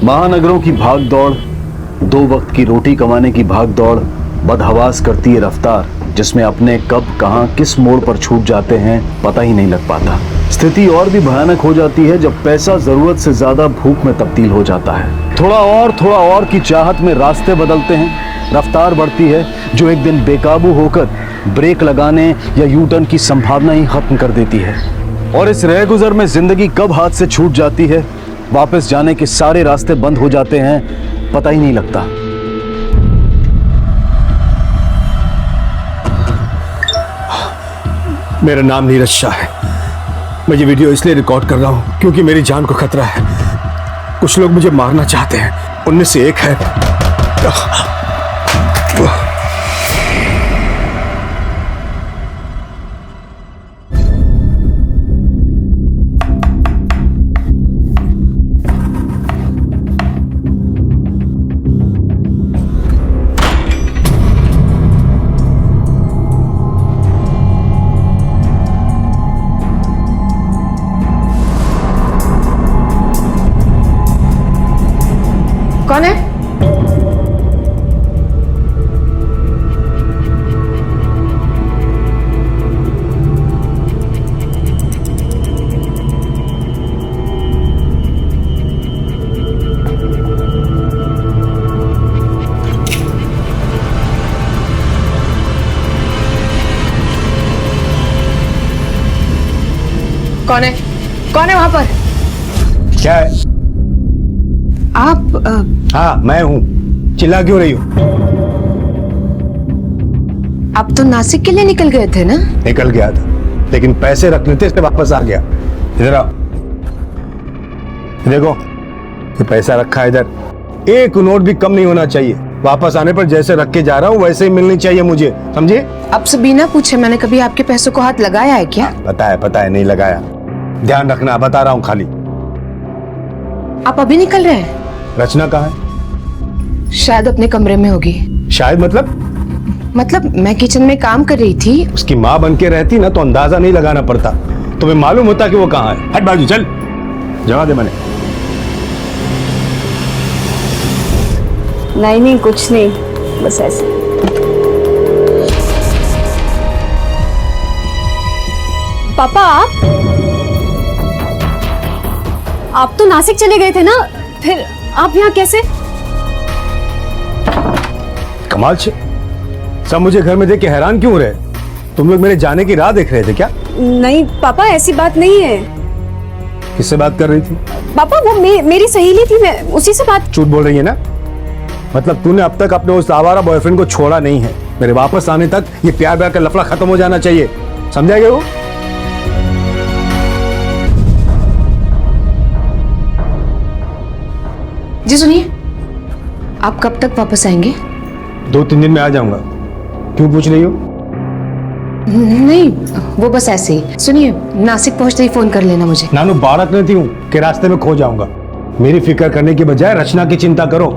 महानगरों की भाग दौड़, दो वक्त की रोटी कमाने की भाग दौड़ बदहवास करती है रफ्तार, जिसमें अपने कब कहां किस मोड़ पर छूट जाते हैं पता ही नहीं लग पाता। स्थिति और भी भयानक हो जाती है जब पैसा जरूरत से ज्यादा भूख में तब्दील हो जाता है। थोड़ा और की चाहत में रास्ते बदलते हैं, रफ्तार बढ़ती है जो एक दिन बेकाबू होकर ब्रेक लगाने या यू टर्न की संभावना ही खत्म कर देती है। और इस रह गुजर में जिंदगी कब हाथ से छूट जाती है, वापस जाने के सारे रास्ते बंद हो जाते हैं, पता ही नहीं लगता। मेरा नाम नीरज शाह है। मैं ये वीडियो इसलिए रिकॉर्ड कर रहा हूं क्योंकि मेरी जान को खतरा है। कुछ लोग मुझे मारना चाहते हैं, उनमें से एक है कौन है? कौन है? कौन है वहां पर? क्या है? आप हाँ मैं हूँ। चिल्ला क्यों रही हो? आप तो नासिक के लिए निकल गए थे ना? निकल गया था, लेकिन पैसे रख लेते इसलिए वापस आ गया। इधर आओ, देखो ये पैसा रखा है इधर। एक नोट भी कम नहीं होना चाहिए। वापस आने पर जैसे रख के जा रहा हूँ वैसे ही मिलनी चाहिए मुझे, समझे? अब से बिना पूछे मैंने कभी आपके पैसों को हाथ लगाया है क्या? पता है नहीं लगाया। ध्यान रखना, बता रहा हूँ खाली। आप अभी निकल रहे हैं? रचना कहाँ है? शायद अपने कमरे में होगी। शायद मतलब मैं किचन में काम कर रही थी। उसकी माँ बन के रहती ना तो अंदाजा नहीं लगाना पड़ता, तुम्हें मालूम होता कि वो कहाँ है। हट बाजू चल, जवाब दे। मैंने नहीं कुछ नहीं, बस ऐसे। पापा आप तो नासिक चले गए थे ना, फिर आप यहाँ कैसे? कमाल से सब मुझे घर में देख के हैरान क्यों रहे? तुम लोग मेरे जाने की राह देख रहे थे क्या? नहीं पापा ऐसी बात नहीं है। किससे बात कर रही थी? पापा वो मेरी सहेली थी, मैं उसी से बात। झूठ बोल रही है ना? मतलब तूने अब तक अपने उस आवारा बॉयफ्रेंड को छोड़ा नहीं है। मेरे वापस आने तक ये प्यार का लफड़ा खत्म हो जाना चाहिए, समझा गया? वो जी सुनिए, आप कब तक वापस आएंगे? 2-3 दिन में आ जाऊंगा। क्यों पूछ रही हो? नहीं वो बस ऐसे ही। सुनिए, नासिक पहुंचते ही फोन कर लेना मुझे। नानू भारत रहती हूँ कि रास्ते में खो जाऊंगा। मेरी फिक्र करने की बजाय रचना की चिंता करो,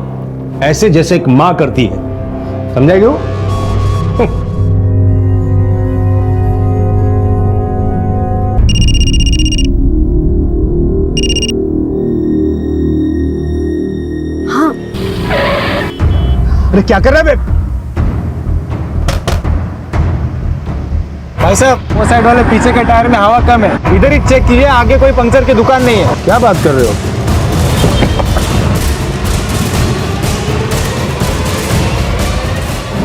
ऐसे जैसे एक माँ करती है, समझाएगी? वो हाँ। अरे क्या कर रहा है बे? भाई साहब वो साइड वाले पीछे के टायर में हवा कम है, इधर ही चेक कीजिए, आगे कोई पंक्चर की दुकान नहीं है। क्या बात कर रहे हो?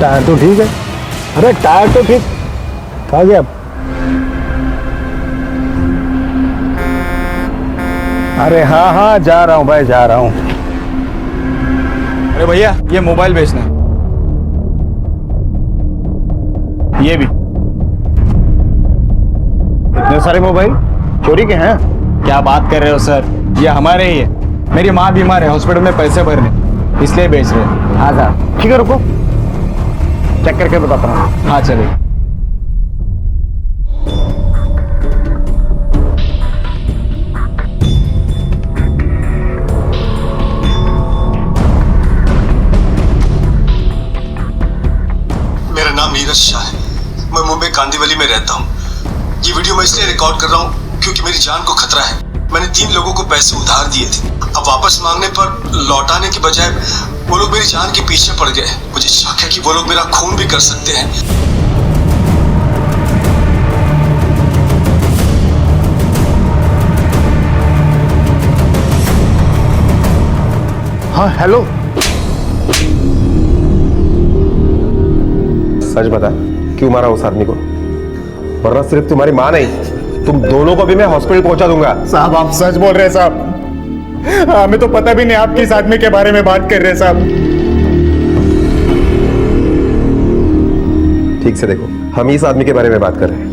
टायर तो ठीक है। अरे टायर तो ठीक कहा गया। अरे हाँ जा रहा हूँ भाई, जा रहा हूँ। अरे भैया ये मोबाइल बेचना है, ये भी। इतने सारे मोबाइल चोरी के हैं? क्या बात कर रहे हो सर, ये हमारे ही है। मेरी माँ बीमार है, हॉस्पिटल में पैसे भरने, इसलिए बेच रहे हैं। हाँ सर ठीक है, रुको चेक करके बताता हूँ। हाँ चलिए। मेरा नाम नीरज शाह है, मैं मुंबई कांदिवली में रहता हूँ। ये वीडियो मैं इसलिए रिकॉर्ड कर रहा हूँ क्योंकि मेरी जान को खतरा है। मैंने 3 लोगों को पैसे उधार दिए थे। अब वापस मांगने पर लौटाने के बजाय वो लोग मेरी जान के पीछे पड़ गए। मुझे शक है कि वो लोग मेरा खून भी कर सकते हैं। हाँ हेलो। सच बता, क्यों मारा उस आदमी को? वरना सिर्फ तुम्हारी माँ नहीं, तुम दोनों को भी मैं हॉस्पिटल पहुंचा दूंगा। साहब आप सच बोल रहे हैं साहब। हमें तो पता भी नहीं आप किस आदमी के बारे में बात कर रहे हैं साहब। ठीक से देखो, हम इस आदमी के बारे में बात कर रहे हैं।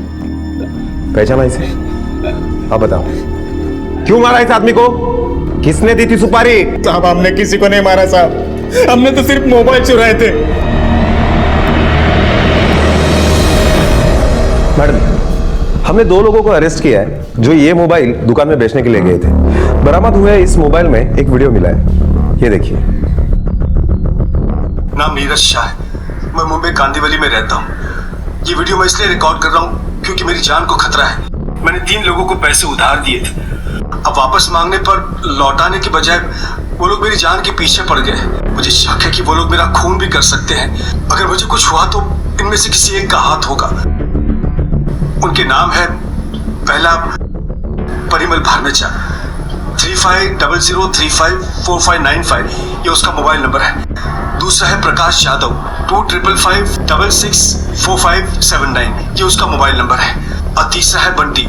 पहचाना इसे? अब बताओ, क्यों मारा इस आदमी को? किसने दी थी सुपारी? साहब हमने किसी को नहीं मारा साहब, हमने तो सिर्फ मोबाइल चुराए थे। मैडम, हमने 2 लोगों को अरेस्ट किया है जो ये मोबाइल दुकान में बेचने के लिए गए थे। बरामद हुए इस मोबाइल में एक वीडियो मिला है, ये देखिए। नाम नीरज शाह है, मैं मुंबई कांदीवली में रहता हूँ। ये वीडियो मैं इसलिए रिकॉर्ड कर रहा हूँ क्योंकि मेरी जान को खतरा है। मैंने 3 लोगों को पैसे उधार दिए थे। अब वापस मांगने पर लौटाने के बजाय वो लोग मेरी जान के पीछे पड़ गए। मुझे शक है कि वो लोग मेरा खून भी कर सकते हैं। अगर मुझे कुछ हुआ तो इनमें से किसी एक का हाथ होगा। उनके नाम है, पहला परिमल भारमेचा, 3500354595, ये उसका मोबाइल नंबर है। दूसरा है प्रकाश यादव, 2555564579, ये उसका मोबाइल नंबर है। और तीसरा है बंटी,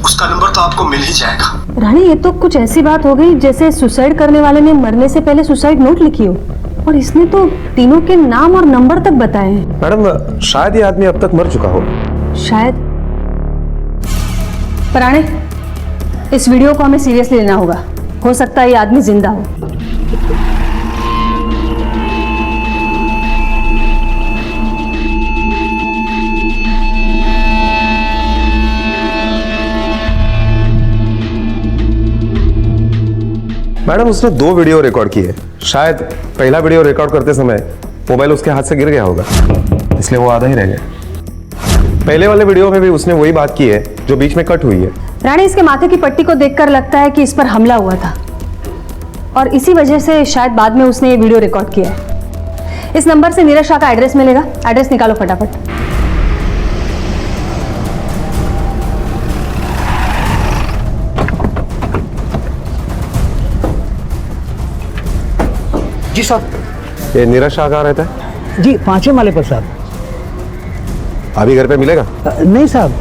उसका नंबर तो आपको मिल ही जाएगा। रानी, ये तो कुछ ऐसी बात हो गई जैसे सुसाइड करने वाले ने मरने से पहले सुसाइड नोट लिखी हो, और इसने तो तीनों के नाम और नंबर तक बताए हैं। मैडम, शायद ये आदमी अब तक मर चुका हो। शायद। पराणे, इस वीडियो को हमें सीरियसली लेना होगा। हो सकता है ये आदमी जिंदा हो। मैडम, उसने 2 वीडियो रिकॉर्ड किए। शायद पहला वीडियो रिकॉर्ड करते समय मोबाइल उसके हाथ से गिर गया होगा, इसलिए वो आधा ही रह गया। पहले वाले वीडियो में भी उसने वही बात की है जो बीच में कट हुई है। रानी, इसके माथे की पट्टी को देखकर लगता है कि इस पर हमला हुआ था, और इसी वजह से शायद बाद में उसने ये वीडियो रिकॉर्ड किया है। इस नंबर से नीरज शाह का एड्रेस मिलेगा। एड्रेस निकालो फटाफट। जी साहब। ये नीरज शाह कहाँ रहता है? जी 5वें माले पर साहब। अभी घर पे मिलेगा? नहीं साहब,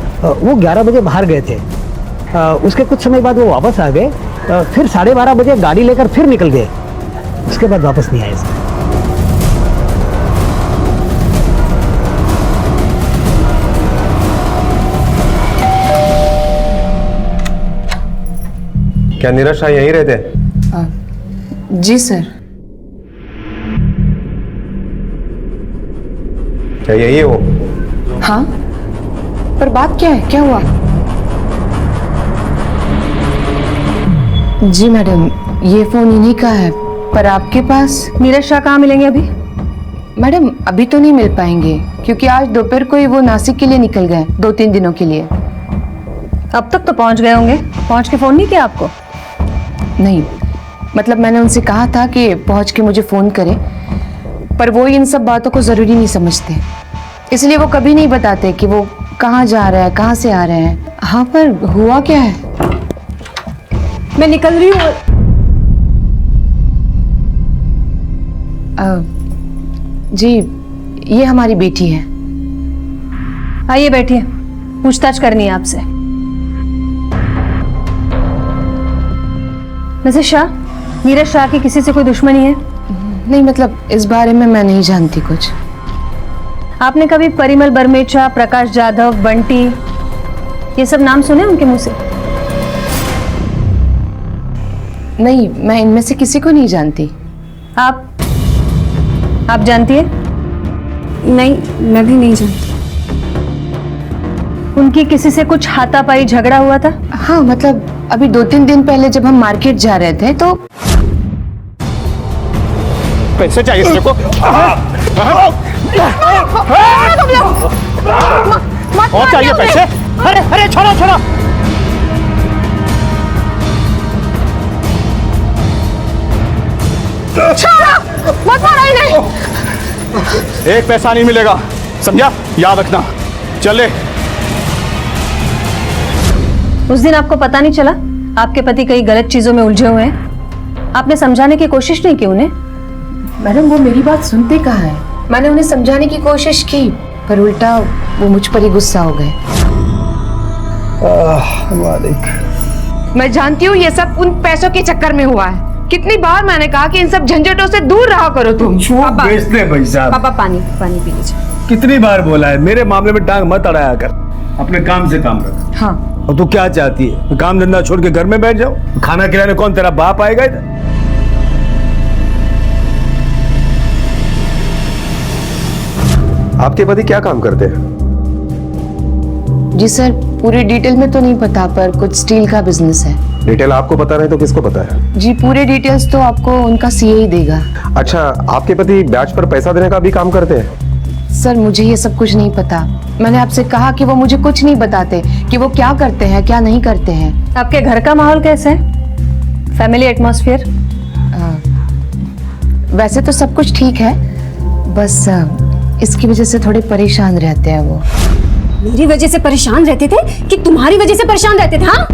वो 11 बजे बाहर गए थे। उसके कुछ समय बाद वो वापस आ गए, फिर 12:30 बजे गाड़ी लेकर फिर निकल गए। उसके बाद वापस नहीं आए साहब। क्या नीरज शाह यहीं रहते हैं? जी सर। क्या यही है वो? हाँ, पर बात क्या है, क्या हुआ? जी मैडम, ये फोन इन्हीं का है, पर आपके पास? नीरज शाह कहाँ मिलेंगे अभी? मैडम अभी तो नहीं मिल पाएंगे क्योंकि आज दोपहर को ही वो नासिक के लिए निकल गए 2-3 दिनों के लिए। अब तक तो पहुंच गए होंगे। पहुंच के फोन नहीं किया आपको? नहीं, मतलब मैंने उनसे कहा था कि पहुंच के मुझे फोन करें, पर वो इन सब बातों को जरूरी नहीं समझते, इसलिए वो कभी नहीं बताते कि वो कहाँ जा रहे हैं, कहाँ से आ रहे हैं। हाँ, पर हुआ क्या है? मैं निकल रही हूँ। जी, ये हमारी बेटी है। आइए बैठिए, पूछताछ करनी है आपसे। मिसेस शाह, नीरज शाह की किसी से कोई दुश्मनी है? नहीं, मतलब इस बारे में मैं नहीं जानती कुछ। आपने कभी परिमल बरमेचा, प्रकाश जाधव, बंटी, ये सब नाम सुने उनके मुंह से? नहीं, मैं इनमें से किसी को नहीं जानती। आप जानती है? नहीं, मैं भी नहीं जानती। उनकी किसी से कुछ हाथापाई झगड़ा हुआ था? हाँ, मतलब अभी 2-3 दिन पहले जब हम मार्केट जा रहे थे तो पैसे चाहिए तेरे को? और चाहिए पैसे? अरे अरे छोड़ो छोड़ो। मत मारो इन्हें। एक पैसा नहीं मिलेगा, समझा? याद रखना। चले। उस दिन आपको पता नहीं चला आपके पति कई गलत चीजों में उलझे हुए हैं? आपने समझाने की कोशिश नहीं की उन्हें? मैडम वो मेरी बात सुनते कहाँ है? मैंने उन्हें समझाने की कोशिश की पर उल्टा वो मुझ पर ही गुस्सा हो गए। मैं जानती हूँ ये सब उन पैसों के चक्कर में हुआ है। कितनी बार मैंने कहा कि इन सब झंझटों से दूर रहा करो तुम। बेचते भाई साहब। पापा पानी पानी पी लीजिए। कितनी बार बोला है मेरे मामले में टांग मत अड़ाया कर, अपने काम से काम रख। हाँ और तू क्या चाहती है? मैं काम धंधा छोड़ के घर में बैठ जाऊं? खाना खिलाने कौन तेरा बाप आएगा इधर? आपके पति क्या काम करते हैं? जी सर पूरी डिटेल में तो नहीं पता पर कुछ स्टील का बिजनेस है। डिटेल आपको पता नहीं तो किसको पता है? जी पूरे डिटेल्स तो आपको उनका सीए ही देगा। अच्छा, आपके पति ब्याज पर पैसा देने का भी काम करते हैं? सर मुझे ये सब कुछ नहीं पता। मैंने आपसे कहा कि वो मुझे कुछ नहीं बताते कि वो क्या करते हैं क्या नहीं करते हैं। आपके घर का माहौल कैसा है? Family atmosphere? वैसे तो सब कुछ ठीक है, बस इसकी वजह से थोड़े परेशान रहते हैं वो। मेरी वजह से परेशान रहते थे कि तुम्हारी वजह से परेशान रहते थे? हाँ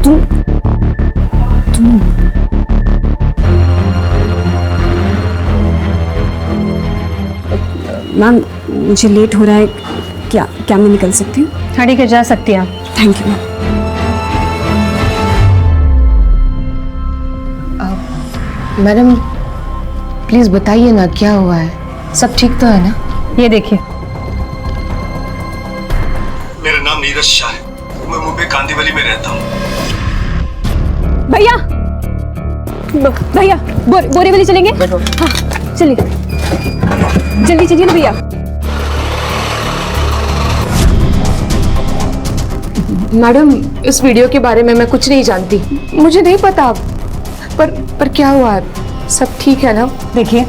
तुम मैम मुझे लेट हो रहा है, क्या क्या मैं निकल सकती हूँ? हाँ ठीक है, जा सकती हैं आप। Thank you ma'am. Madam please बताइए ना क्या हुआ है, सब ठीक तो है ना? ये देखिए। मेरा नाम नीरज शाह है, मैं मुंबई कांदीवली में रहता हूँ। भैया भैया बोरीवली चलेंगे? हाँ चलिए, जल्दी चलिए ना भैया। मैडम इस वीडियो के बारे में मैं कुछ नहीं जानती, मुझे नहीं पता। पर क्या हुआ है, सब ठीक है ना? देखिए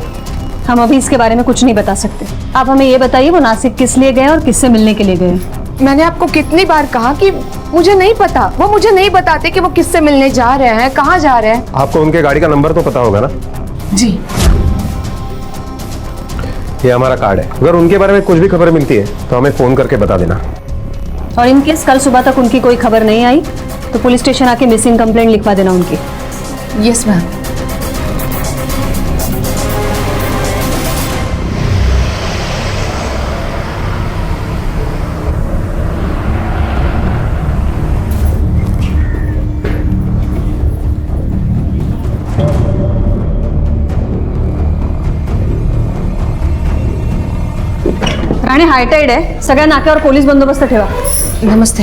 हम अभी इसके बारे में कुछ नहीं बता सकते। आप हमें ये बताइए वो नासिक किस लिए गए और किससे मिलने के लिए गए? मैंने आपको कितनी बार कहा कि मुझे नहीं पता। वो मुझे नहीं बताते कि वो किससे मिलने जा रहे हैं, कहाँ जा रहे हैं। आपको उनके गाड़ी का नंबर तो पता होगा ना? जी ये हमारा कार्ड है, अगर उनके बारे में कुछ भी खबर मिलती है तो हमें फोन करके बता देना। और इन केस कल सुबह तक उनकी कोई खबर नहीं आई तो पुलिस स्टेशन आके मिसिंग कंप्लेंट लिखवा देना उनकी। Yes ma'am. राणे हायटाईड आहे, सगळ्या नाक्यावर पोलीस बंदोबस्त ठेवा। नमस्ते।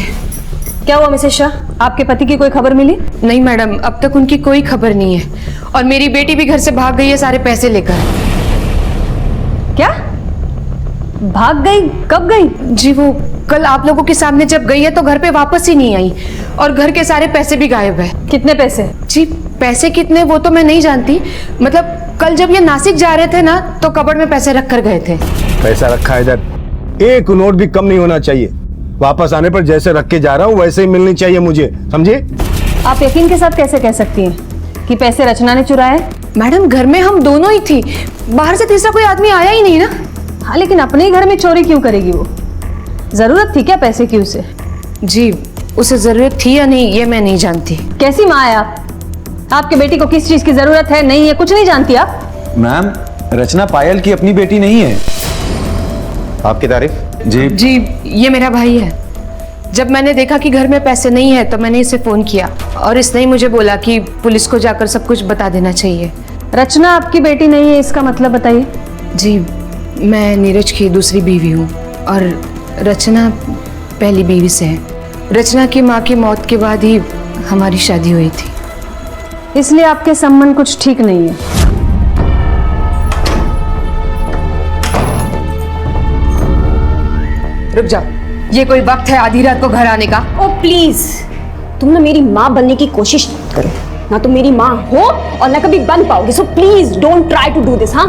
क्या हुआ मिसेस शाह, आपके पति की कोई खबर मिली? नहीं मैडम अब तक उनकी कोई खबर नहीं है और मेरी बेटी भी घर से भाग गई है सारे पैसे लेकर। क्या भाग गई? कब गई? जी वो कल आप लोगों के सामने जब गई है तो घर पे वापस ही नहीं आई और घर के सारे पैसे भी गायब है। कितने पैसे? जी पैसे कितने वो तो मैं नहीं जानती, मतलब कल जब ये नासिक जा रहे थे ना तो कबर्ड में पैसे रख कर गए थे। पैसा रखा है इधर, एक नोट भी कम नहीं होना चाहिए। वापस आने पर जैसे रख के जा रहा हूँ वैसे ही मिलनी चाहिए मुझे, समझे? आप यकीन के साथ कैसे कह सकती हैं कि पैसे रचना ने चुराए? मैडम घर में हम दोनों ही थी, बाहर से तीसरा कोई आदमी आया ही नहीं ना। हाँ लेकिन अपने ही घर में चोरी क्यों करेगी वो? जरूरत थी क्या पैसे की उसे? जी उसे जरूरत थी या नहीं ये मैं नहीं जानती। कैसी माँ है आप? आपके बेटी को किस चीज की जरूरत है नहीं है कुछ नहीं जानती आप? मैम रचना पायल की अपनी बेटी नहीं है। आपकी तारीफ? जी ये मेरा भाई है। जब मैंने देखा कि घर में पैसे नहीं है तो मैंने इसे फोन किया और इसने ही मुझे बोला कि पुलिस को जाकर सब कुछ बता देना चाहिए। रचना आपकी बेटी नहीं है इसका मतलब बताइए? जी मैं नीरज की दूसरी बीवी हूँ और रचना पहली बीवी से है। रचना की माँ की मौत के बाद ही हमारी शादी हुई थी। इसलिए आपके संबंध कुछ ठीक नहीं है। रुक जाओ, ये कोई वक्त है आधी रात को घर आने का? ओ प्लीज तुम ना मेरी माँ बनने की कोशिश मत करो, ना तुम मेरी माँ हो और ना कभी बन पाओगे। So please don't try to do this. हाँ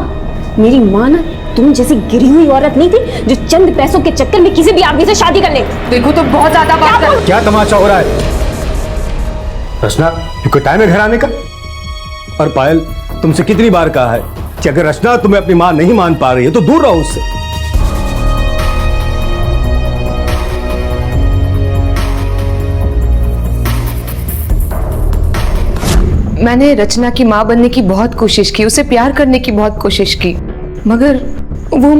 मेरी माँ ना तुम जैसी गिरी हुई औरत नहीं थी जो चंद पैसों के चक्कर में किसी भी आदमी से शादी कर ले। देखो तो बहुत ज्यादा बात कर। क्या तमाशा हो रहा है? रचना ये कोई टाइम है घर आने का? और पायल, तुमसे कितनी बार कहा है कि अगर रचना तुम्हें अपनी मां नहीं मान पा रही है तो दूर रहो उससे। मैंने रचना की माँ बनने की बहुत कोशिश की, उसे प्यार करने की बहुत कोशिश की, मगर वो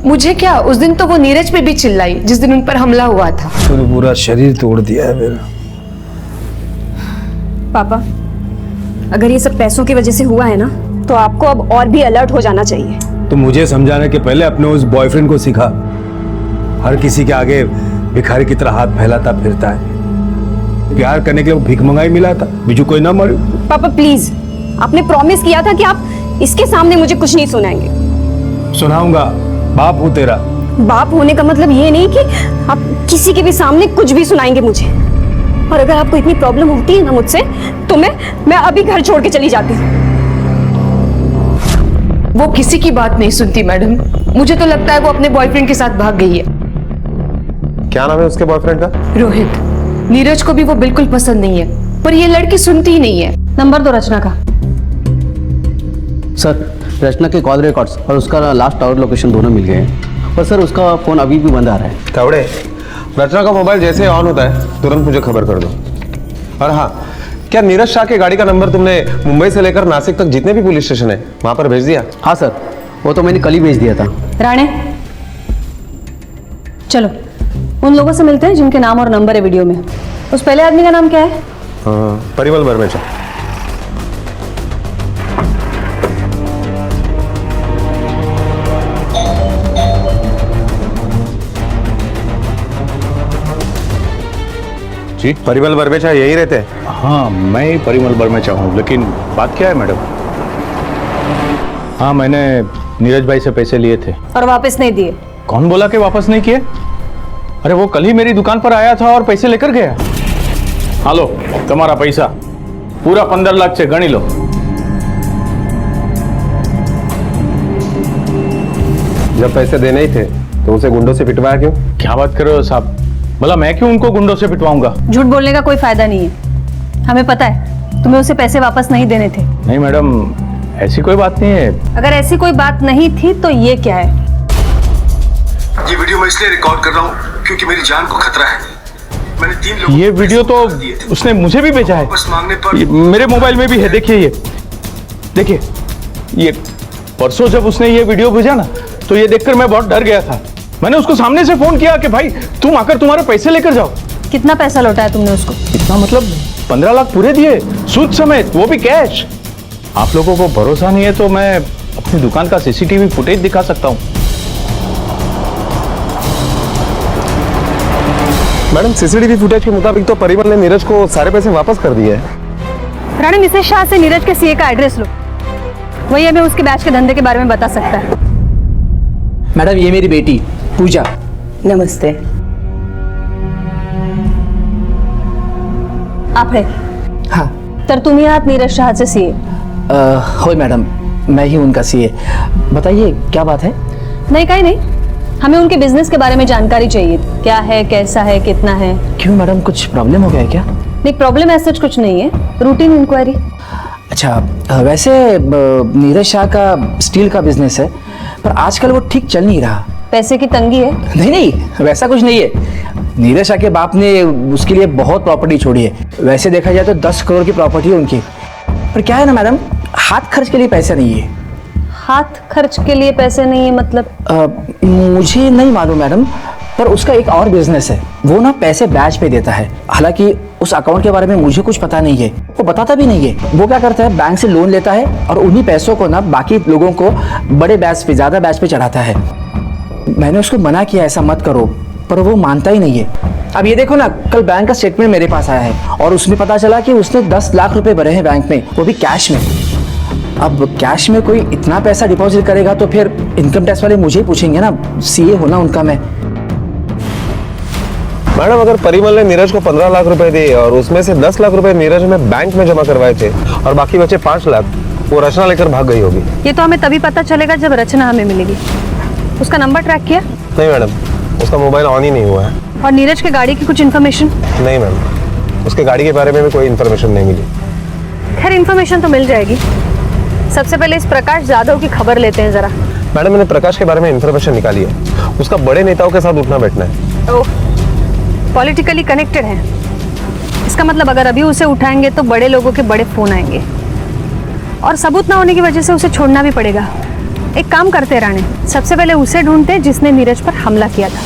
मुझे क्या, उस दिन तो वो नीरज पे भी चिल्लाई जिस दिन उन पर हमला हुआ था। तूने पूरा शरीर तोड़ दिया है मेरा। पापा, अगर ये सब पैसों की वजह से हुआ है ना, तो आपको अब और भी अलर्ट हो जाना चाहिए। तो मुझे समझाने के पहले अपने उस बॉयफ्रेंड को सिखा। हर किसी के आगे भिखारी की तरह हाथ फैलाता फिरता है। प्यार करने के लिए वो भीख मंगाई मिला था, बीजू कोई ना मरे। पापा प्लीज, आपने प्रॉमिस किया था कि आप इसके सामने मुझे कुछ नहीं सुनाएंगे। सुनाऊंगा, बाप हूं तेरा। बाप होने का मतलब ये नहीं कि आप किसी के भी सामने कुछ भी सुनाएंगे मुझे। और अगर आपको इतनी प्रॉब्लम होती है ना मुझसे, तो मैं अभी घर छोड़ के चली जाती हूँ। वो किसी की बात नहीं सुनती मैडम। मुझे तो लगता है वो अपने बॉयफ्रेंड के साथ भाग गई है। क्या नाम है उसके बॉयफ्रेंड का? रोहित। नीरज को भी वो बिल्कुल पसंद नहीं है, पर ये लड़की सुनती ही नहीं है। नंबर दो रचना का। सर, रचना के कॉल रिकॉर्ड्स और उसका लास्ट आवर लोकेशन दोनों मिल गए हैं, पर सर उसका फोन अभी भी बंद आ रहा है। कवड़े, रचना का मोबाइल जैसे ऑन होता है तुरंत मुझे खबर कर दो। और हाँ, क्या नीरज शाह की गाड़ी का नंबर तुमने मुंबई से लेकर नासिक तक जितने भी पुलिस स्टेशन है वहां पर भेज दिया? हाँ सर, वो तो मैंने कल ही भेज दिया था। राणे, चलो उन लोगों से मिलते हैं जिनके नाम और नंबर है वीडियो में। उस पहले आदमी का नाम क्या है? परिमल बर्मेचा। जी, परिमल बर्मेचा यही रहते हैं? हाँ, मैं ही परिमल बर्मेचा हूँ, लेकिन बात क्या है मैडम? हाँ, मैंने नीरज भाई से पैसे लिए थे। और वापस नहीं दिए? कौन बोला कि वापस नहीं किए? अरे वो कल ही मेरी दुकान पर आया था और पैसे लेकर गया। हालो, तुम्हारा पैसा पूरा 15 लाख से गणी लो। जब पैसे देने ही थे तो उसे गुंडों से पिटवाया क्यों? क्या बात कर रहे हो साहब? भला मैं क्यों उनको गुंडों से पिटवाऊंगा? झूठ बोलने का कोई फायदा नहीं है। हमें पता है तुम्हें उसे पैसे वापस नहीं देने थे। नहीं मैडम, ऐसी कोई बात नहीं है। अगर ऐसी कोई बात नहीं थी तो ये क्या है? ये वीडियो मैं इसलिए रिकॉर्ड कर रहा हूँ क्योंकि मेरी जान को खतरा है। मैंने 3 लोगों ये को वीडियो तो पैसे दिए थे। उसने मुझे भी भेजा है। वापस मांगने पर ये मेरे मोबाइल में भी है, देखिए ये देखिए। ये परसों जब उसने ये वीडियो भेजा ना, तो ये देखकर मैं बहुत डर गया था। मैंने उसको सामने से फोन किया कि भाई तुम आकर तुम्हारे पैसे लेकर जाओ। कितना पैसा लौटाया तुमने उसको? कितना मतलब? 15 लाख पूरे दिए, सूद समेत, वो भी कैश। आप लोगों को भरोसा नहीं है तो मैं अपनी दुकान का सीसीटीवी फुटेज दिखा सकता हूँ। मैडम, सीसीटीवी फुटेज के मुताबिक तो परिमल ने नीरज को सारे पैसे वापस कर दिए हैं। राणे, मिसेस शाह से नीरज के सीए का एड्रेस लो, वही हमें उसके बैच के धंधे के बारे में बता सकता है। मैडम, ये मेरी बेटी पूजा। नमस्ते। आप है? हाँ। तर तुम्ही आहात नीरज शाह से सीए? हो मैडम, मैं ही उनका सीए। बताइए क्या बात है? नहीं, कहीं नहीं, हमें उनके बिजनेस के बारे में जानकारी चाहिए। क्या है, कैसा है, कितना है? क्यों मैडम, कुछ प्रॉब्लम हो गया है क्या? नहीं, प्रॉब्लम ऐसा कुछ नहीं है, रूटीन इंक्वायरी। अच्छा, वैसे नीरज शाह का स्टील का बिजनेस है, पर आजकल वो ठीक चल नहीं रहा। पैसे की तंगी है? नहीं नहीं, वैसा कुछ नहीं है। नीरज शाह के बाप ने उसके लिए बहुत प्रॉपर्टी छोड़ी है। वैसे देखा जाए तो 10 करोड़ की प्रॉपर्टी है उनकी, पर क्या है ना मैडम, हाथ खर्च के लिए पैसा नहीं है। हाथ खर्च के लिए पैसे नहीं है मतलब? मुझे नहीं मालूम मैडम, पर उसका एक और बिजनेस है, वो ना पैसे बैच पे देता है। हालांकि उस अकाउंट के बारे में मुझे कुछ पता नहीं है, वो बताता भी नहीं है। वो क्या करता है, बैंक से लोन लेता है और उन्हीं पैसों को ना बाकी लोगों को बड़े बैच पे, ज्यादा बैच पे चढ़ाता है। मैंने उसको मना किया ऐसा मत करो, पर वो मानता ही नहीं है। अब ये देखो ना, कल बैंक का स्टेटमेंट मेरे पास आया है और उसमें पता चला कि उसने 10 लाख रुपए भरे हैं बैंक में, वो भी कैश में। अब कैश में कोई इतना पैसा डिपॉजिट करेगा तो फिर इनकम टैक्स वाले मुझे ही पूछेंगे ना, सीए होना उनका मैं। मैडम, अगर परिमल ने नीरज को 15 लाख रुपए दिए और उसमें से 10 लाख रुपए नीरज ने बैंक में जमा करवाए थे और बाकी बचे 5 लाख, वो रचना लेकर भाग गई होगी। ये तो हमें तभी पता चलेगा जब रचना हमें मिलेगी। उसका नंबर ट्रैक किया? नहीं मैडम, उसका मोबाइल ऑन ही नहीं हुआ है। और नीरज के गाड़ी की कुछ इन्फॉर्मेशन? नहीं मैम, उसके गाड़ी के बारे में भी कोई इन्फॉर्मेशन नहीं मिली। खैर इन्फॉर्मेशन तो मिल जाएगी। सबसे पहले इस प्रकाश जाधव की खबर लेते हैं जरा। मैडम मैंने प्रकाश के बारे में इंफॉर्मेशन निकाली है, उसका बड़े नेताओं के साथ उठना बैठना है। ओह, पॉलिटिकली कनेक्टेड है। इसका मतलब अगर अभी उसे उठाएंगे तो बड़े लोगों के बड़े फोन आएंगे और सबूत ना होने की वजह से उसे छोड़ना भी पड़ेगा। एक काम करते राणे, सबसे पहले उसे ढूंढते जिसने नीरज पर हमला किया था।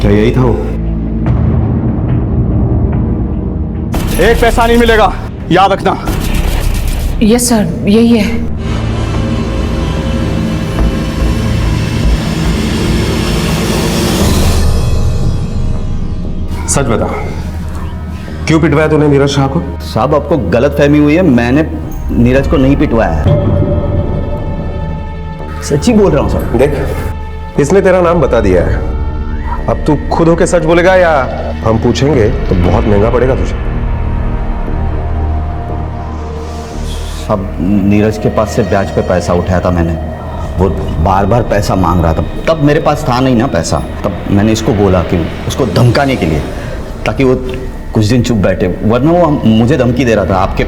क्या यही था वो? एक पैसा नहीं मिलेगा, याद रखना। यस सर, यही है। सच बता, क्यों पिटवाया तूने नीरज शाह को? साहब आपको गलत फहमी हुई है, मैंने नीरज को नहीं पिटवाया है, सच्ची बोल रहा हूं सर। देख, इसने तेरा नाम बता दिया है, अब तू खुद होके सच बोलेगा या हम पूछेंगे तो बहुत महंगा पड़ेगा तुझे। अब नीरज के पास से ब्याज पे पैसा उठाया था मैंने, वो बार बार पैसा मांग रहा था, तब मेरे पास था नहीं ना पैसा, तब मैंने इसको बोला कि उसको धमकाने के लिए, ताकि वो कुछ दिन चुप बैठे, वरना वो मुझे धमकी दे रहा था आपके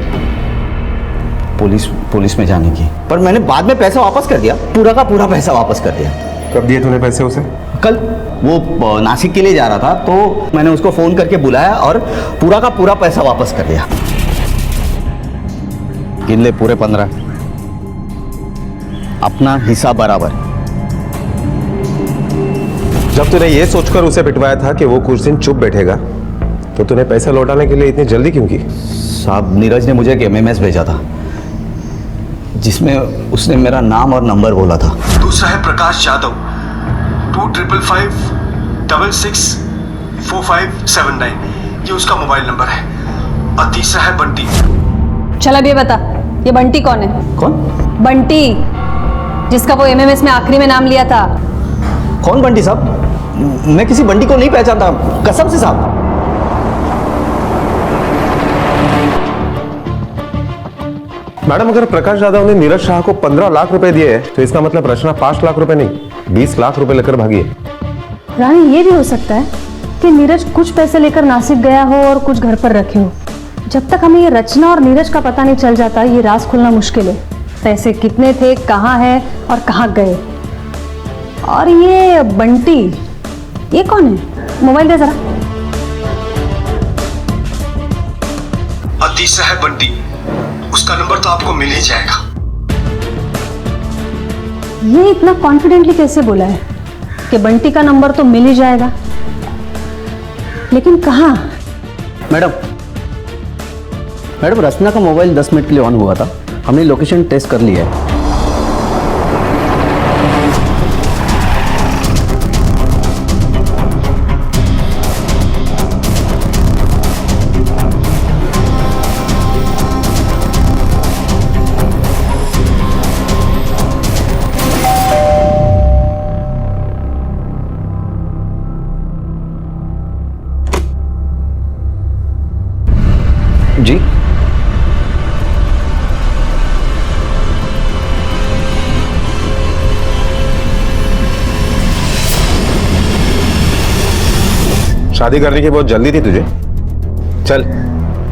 पुलिस में जाने की। पर मैंने बाद में पैसा वापस कर दिया, पूरा का पूरा पैसा वापस कर दिया। कब दिए तूने पैसे उसे? कल वो नासिक के लिए जा रहा था, तो मैंने उसको फोन करके बुलाया और पूरा का पूरा पैसा वापस कर दिया। गिन ले, पूरे 15, अपना हिस्सा बराबर। जब तूने ये सोचकर उसे पिटवाया था कि वो कुछ दिन चुप बैठेगा, तो तूने पैसा लौटाने के लिए इतनी जल्दी क्यों की? साहब, नीरज ने मुझे एक MMS भेजा था, जिसमें उसने मेरा नाम और नंबर बोला था। दूसरा है प्रकाश यादव, 2555-664579, ये उसका मोबाइल नंबर है। और तीसरा है बंटी। चल अब ये बता, ये बंटी कौन है? कौन? बंटी, जिसका वो MMS में आखिरी में नाम लिया था। कौन बंटी साहब? मैं किसी बंटी को नहीं पहचानता, कसम से साहब। मैडम, अगर प्रकाश यादव ने नीरज शाह को 15 लाख रुपए दिए हैं, तो इसका मतलब रचना 5 लाख रुपए नहीं 20 लाख रुपए लेकर भागी है। रानी, ये भी हो सकता है कि नीरज कुछ पैसे लेकर नासिक गया हो और कुछ घर पर रखे हो। जब तक हमें ये रचना और नीरज का पता नहीं चल जाता, ये राज खुलना मुश्किल है। पैसे कितने थे, कहाँ है और कहाँ गए। और ये बंटी, ये कौन है? मोबाइल दे जरा। और तीसरा है बंटी, उसका नंबर तो आपको मिल ही जाएगा। ये इतना कॉन्फिडेंटली कैसे बोला है कि बंटी का नंबर तो मिल ही जाएगा, लेकिन कहाँ? मैडम, रचना का मोबाइल 10 मिनट के लिए ऑन हुआ था, हमने लोकेशन टेस्ट कर लिया है। जी, शादी करने की बहुत जल्दी थी तुझे। चल,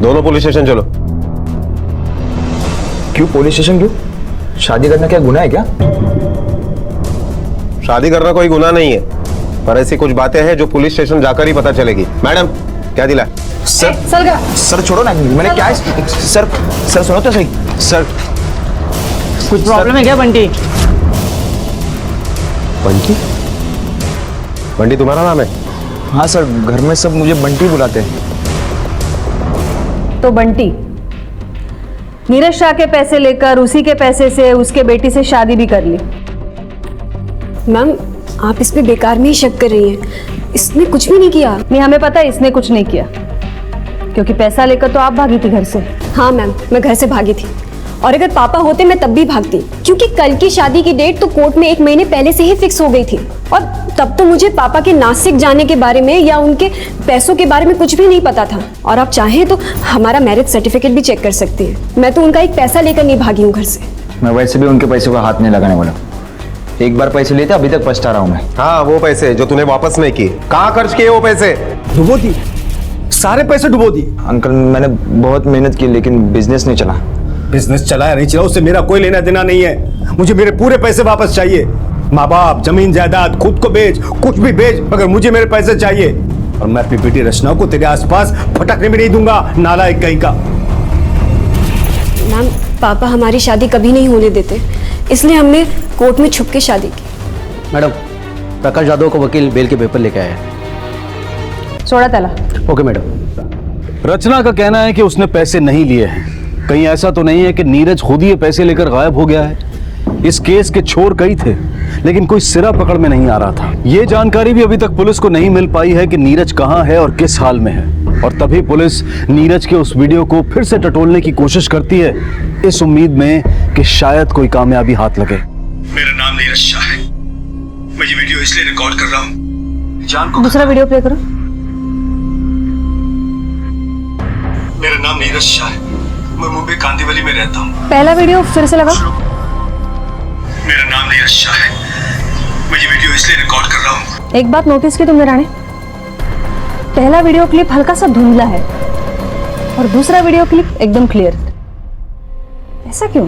दोनों पुलिस स्टेशन चलो। क्यों पुलिस स्टेशन क्यों? शादी करना क्या गुनाह है क्या? शादी करना कोई गुनाह नहीं है, पर ऐसी कुछ बातें हैं जो पुलिस स्टेशन जाकर ही पता चलेगी। मैडम, क्या दिला? सर छोड़ो ना, मैंने क्या है? सर सुनो तो सही। सर कुछ प्रॉब्लम है क्या बंटी? बंटी? बंटी तुम्हारा नाम है? हाँ सर, घर में सब मुझे बंटी बुलाते हैं। तो बंटी नीरज शाह के पैसे लेकर उसी के पैसे से उसके बेटी से शादी भी कर ली। मैम, आप इस पे बेकार में ही शक कर रही हैं, इसने कुछ भी नहीं किया। नहीं, हमें पता है इसने कुछ नहीं किया, क्योंकि पैसा लेकर तो आप भागी थी घर से। हाँ मैम, मैं घर से भागी थी और अगर पापा होते मैं तब भी भागती, क्योंकि कल की शादी की डेट तो कोर्ट में 1 महीने पहले से ही फिक्स हो गई थी। और तब तो मुझे पापा के नासिक जाने के बारे में या उनके पैसों के बारे में कुछ भी नहीं पता था। और आप चाहें तो हमारा मैरिज सर्टिफिकेट भी चेक कर सकते हैं। मैं तो उनका एक पैसा लेकर नहीं भागी हूँ घर से। मैं वैसे भी उनके पैसों का हाथ नहीं लगाने वाला। एक बार पैसे लिए थे, अभी तक पछता रहा हूँ मैं। हाँ, वो पैसे जो तूने वापस नहीं किए, कहाँ खर्च किए वो पैसे? डुबो दी, सारे पैसे डुबो दिए। अंकल मैंने बहुत मेहनत की लेकिन बिजनेस नहीं चला। बिजनेस चला या नहीं चला उससे मेरा कोई लेना देना नहीं है। मुझे मेरे पूरे पैसे वापस चाहिए। माँ बाप, जमीन जायदाद, खुद को बेच, कुछ भी बेच, मगर मुझे मेरे पैसे चाहिए। और मैं अपनी बेटी रचना को तेरे आसपास फटकने में नहीं दूंगा, नालायक कहीं का। मैम, पापा हमारी शादी कभी नहीं होने देते, इसलिए हमने कोर्ट में छुप के शादी की। मैडम, प्रकाश यादव को वकील बेल के पेपर लेके आया है। सोडा त्याला। Okay madam. रचना का कहना है कि उसने पैसे नहीं लिए हैं। कहीं ऐसा तो नहीं है कि नीरज खुद ही ये पैसे लेकर गायब हो गया है? इस केस के छोर कई थे, लेकिन कोई सिरा पकड़ में नहीं आ रहा था। ये जानकारी भी अभी तक पुलिस को नहीं मिल पाई है कि नीरज कहाँ है और किस हाल में है। और तभी पुलिस नीरज के उस वीडियो को फिर से टटोलने की कोशिश करती है, इस उम्मीद में कि शायद कोई कामयाबी हाथ लगे। मेरा नाम नीरज शाह है। मैं ये वीडियो इसलिए रिकॉर्ड कर रहा हूँ, जान को। दूसरा वीडियो प्ले करो। मेरा नाम नीरज शाह है। मैं मुंबई कांदीवली में रहता हूँ। पहला वीडियो फिर से लगा। मेरा नाम नीरज शाह है। मैं ये वीडियो इसलिए रिकॉर्ड कर रहा हूँ। एक बात नोटिस की तुमने राणे, पहला वीडियो क्लिप हल्का सा धुंधला है और दूसरा वीडियो क्लिप एकदम क्लियर। ऐसा क्यों?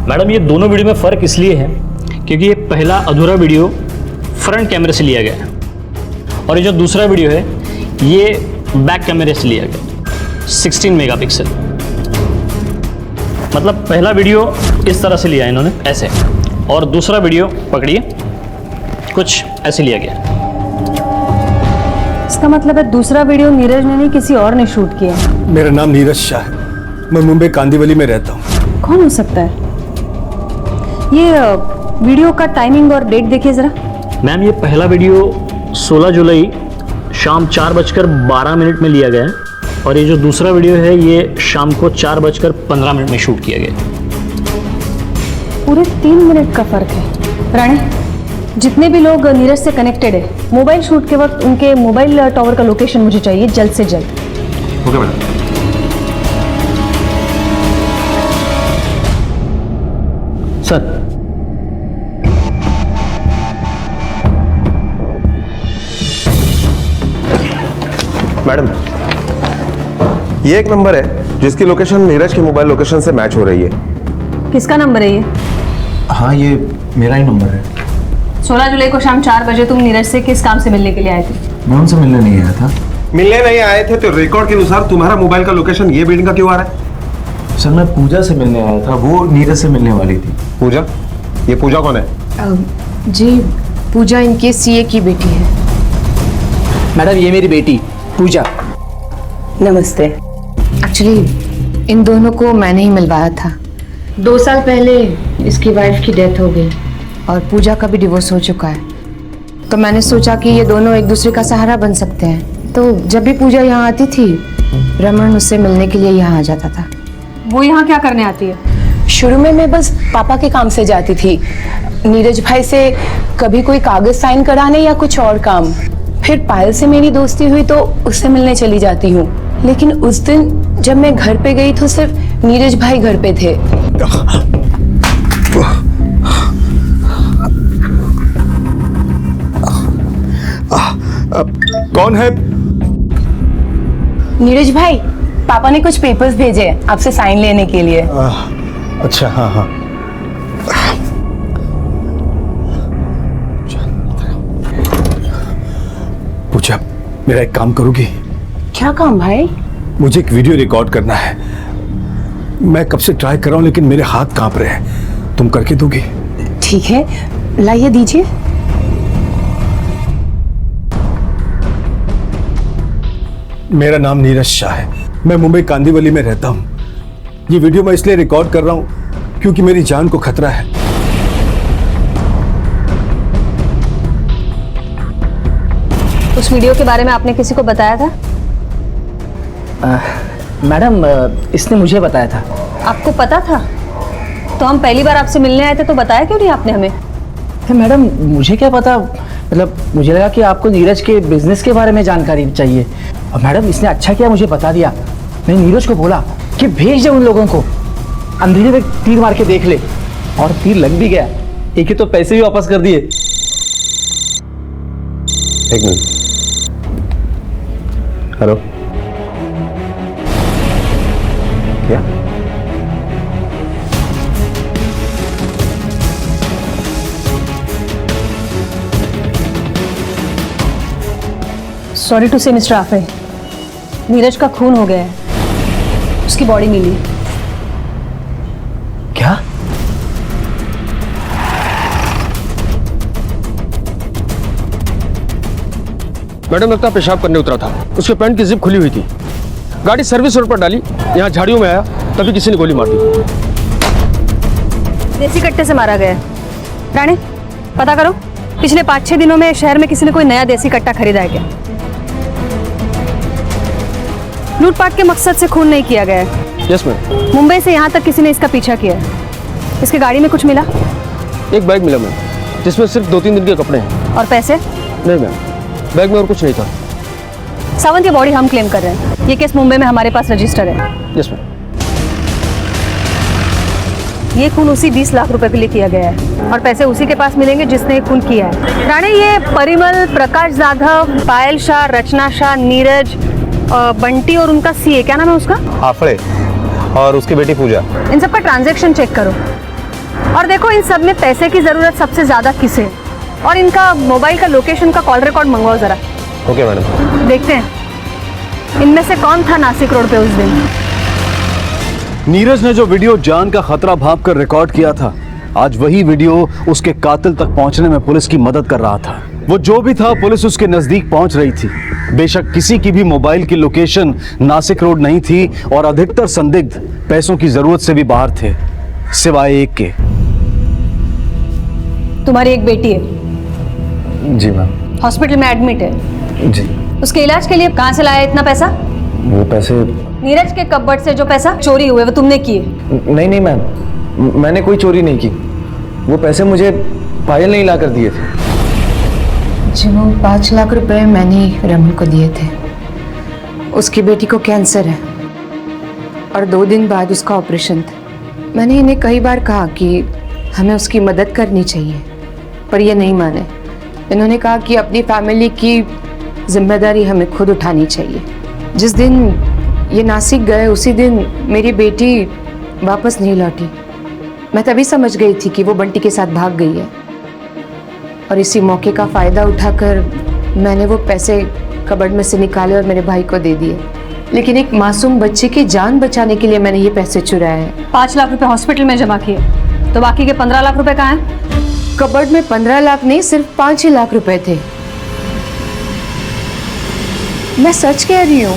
मैडम, ये दोनों वीडियो में फ़र्क इसलिए है क्योंकि ये पहला अधूरा वीडियो फ्रंट कैमरे से लिया गया है और ये जो दूसरा वीडियो है ये बैक कैमरे से लिया गया 16 मेगापिक्सल। मतलब पहला वीडियो इस तरह से लिया है इन्होंने ऐसे, और दूसरा वीडियो पकड़िए कुछ ऐसे लिया गया। इसका मतलब है दूसरा वीडियो नीरज ने नहीं किसी और ने शूट किया। मेरा नाम नीरज शाह है। मैं मुंबई कांदीवली में रहता हूँ। कौन हो सकता है? ये वीडियो का टाइमिंग और डेट देखिए जरा। मैम, ये पहला वीडियो 16 जुलाई शाम 4:12 में लिया गया है और ये जो दूसरा वीडियो है ये शाम को 4:15 में शूट किया गया। पूरे 3 मिनट का फर्क है। राणे, जितने भी लोग नीरज से कनेक्टेड है, मोबाइल शूट के वक्त उनके मोबाइल टावर का लोकेशन मुझे चाहिए जल्द से जल्द। Okay madam. सर, मैडम, ये एक नंबर है जिसकी लोकेशन नीरज की मोबाइल लोकेशन से मैच हो रही है। किसका नंबर है ये? हाँ, ये मेरा ही नंबर है। 16 जुलाई को शाम 4 बजे तुम नीरज से किस काम से मिलने के लिए आए थे? मैं उनसे मिलने नहीं आया था। मिलने नहीं आए थे तो रिकॉर्ड के अनुसार तुम्हारा मोबाइल का लोकेशन ये बिल्डिंग का क्यों आ रहा है? सर, मैं पूजा से मिलने आया था, वो नीरज से मिलने वाली थी। पूजा? ये पूजा कौन है? जी, पूजा इनके सीए की बेटी है। मैडम, ये मेरी बेटी पूजा। नमस्ते। एक्चुअली इन दोनों को मैंने ही मिलवाया था। 2 साल पहले इसकी वाइफ की डेथ हो गई और पूजा का भी डिवोर्स हो चुका है, तो मैंने सोचा कि ये दोनों एक दूसरे का सहारा बन सकते हैं। तो जब भी पूजा यहाँ आती थी, रमन उससे मिलने के लिए यहाँ आ जाता था। वो यहाँ क्या करने आती है? शुरू में मैं बस पापा के काम से जाती थी, नीरज भाई से कभी कोई कागज साइन कराने या कुछ और काम। फिर पायल से मेरी दोस्ती हुई तो उससे मिलने चली जाती हूँ। लेकिन उस दिन जब मैं घर पे गई तो सिर्फ नीरज भाई घर पे थे। कौन है? नीरज भाई, पापा ने कुछ पेपर्स भेजे आपसे साइन लेने के लिए। अच्छा, हाँ हाँ। पूजा, मेरा एक काम करोगी? क्या काम भाई? मुझे एक वीडियो रिकॉर्ड करना है। मैं कब से ट्राई कर रहा हूं लेकिन मेरे हाथ कांप रहे हैं। तुम करके दोगी? ठीक है, लाइए दीजिए। मेरा नाम नीरज शाह है। मैं मुंबई कांदीवली में रहता हूं। ये वीडियो मैं इसलिए रिकॉर्ड कर रहा हूं क्योंकि मेरी जान को खतरा है। उस वीडियो के बारे में आपने किसी को बताया था? मैडम इसने मुझे बताया था। आपको पता था? तो हम पहली बार आपसे मिलने आए थे तो बताया क्यों नहीं आपने हमें? मैडम मुझे क्या पता, मतलब मुझे लगा कि आपको नीरज के बिजनेस के बारे में जानकारी चाहिए और मैडम इसने अच्छा किया मुझे बता दिया। मैंने नीरज को बोला कि भेज दे उन लोगों को, अंधेरे में तीर मार के देख ले, और तीर लग भी गया। एक ही तो पैसे भी वापस कर दिए। एक मिनट। हेलो, क्या? सॉरी टू से मिस्टर आफे, नीरज का खून हो गया है, उसकी बॉडी मिली। क्या? मैडम लगता पेशाब करने उतरा था, उसके पैंट की जिप खुली हुई थी। गाड़ी सर्विस रोड पर डाली, यहाँ झाड़ियों में आया, तभी किसी ने गोली मार दी। देसी कट्टे से मारा गया है। राणे, पता करो पिछले 5-6 दिनों में शहर में किसी ने कोई नया देसी कट्टा खरीदा है क्या? लूटपाट के मकसद से खून नहीं किया गया है। Yes ma'am. मुंबई से यहाँ तक किसी ने इसका पीछा किया है। इसके गाड़ी में कुछ मिला? एक बैग मिला मैम, जिसमें सिर्फ 2-3 दिन के कपड़े हैं। और पैसे? नहीं मैम, बैग में और कुछ नहीं था। सावंत, ये बॉडी हम क्लेम कर रहे हैं। ये केस मुंबई में हमारे पास रजिस्टर है। Yes ma'am. ये खून उसी 20 लाख रुपए के लिए किया गया है और पैसे उसी के पास मिलेंगे जिसने ये खून किया है। राणे, ये परिमल, प्रकाश जाधव, पायल शाह, रचना शाह, नीरज, बंटी और उनका सीए, क्या नाम है उसका? आफड़े, और उसकी बेटी पूजा। इन सब का ट्रांजैक्शन चेक करो और देखो इन सब में पैसे की जरूरत सबसे ज्यादा किसे है, और इनका मोबाइल का लोकेशन का कॉल रिकॉर्ड मंगवाओ जरा। Okay madam. देखते हैं इनमें से कौन था नासिक रोड पे उस दिन। नीरज ने जो वीडियो जान का खतरा भांप कर रिकॉर्ड किया था, आज वही वीडियो उसके कातिल तक पहुंचने में पुलिस की मदद कर रहा था। वो जो भी था, पुलिस उसके नजदीक पहुंच रही थी। बेशक किसी की भी मोबाइल की लोकेशन नासिक रोड नहीं थी और अधिकतर संदिग्ध पैसों की जरूरत से भी बाहर थे, सिवाय एक के। तुम्हारी एक बेटी है? जी मैम। हॉस्पिटल में एडमिट है? जी। उसके इलाज के लिए कहाँ से लाया इतना पैसा? वो पैसे नीरज के कपबोर्ड से जो पैसा चोरी हुए वो तुमने किए? नहीं मैम, मैंने कोई चोरी नहीं की। वो पैसे मुझे पायल ने ही ला कर दिए थे। जी, वो 5 लाख रुपए मैंने ही रमन को दिए थे। उसकी बेटी को कैंसर है और 2 दिन बाद उसका ऑपरेशन था। मैंने इन्हें कई बार कहा कि हमें उसकी मदद करनी चाहिए, पर ये नहीं माने। इन्होंने कहा कि अपनी फैमिली की जिम्मेदारी हमें खुद उठानी चाहिए। जिस दिन ये नासिक गए उसी दिन मेरी बेटी वापस नहीं लौटी। मैं तभी समझ गई थी कि वो बंटी के साथ भाग गई है, और इसी मौके का फ़ायदा उठाकर मैंने वो पैसे कबर्ड में से निकाले और मेरे भाई को दे दिए। लेकिन एक मासूम बच्चे की जान बचाने के लिए मैंने ये पैसे चुराए हैं। 5 लाख रुपए हॉस्पिटल में जमा किए, तो बाकी के 15 लाख रुपए कहाँ हैं? कबर्ड में 15 लाख नहीं, सिर्फ 5 ही लाख रुपए थे। मैं सच कह रही हूँ।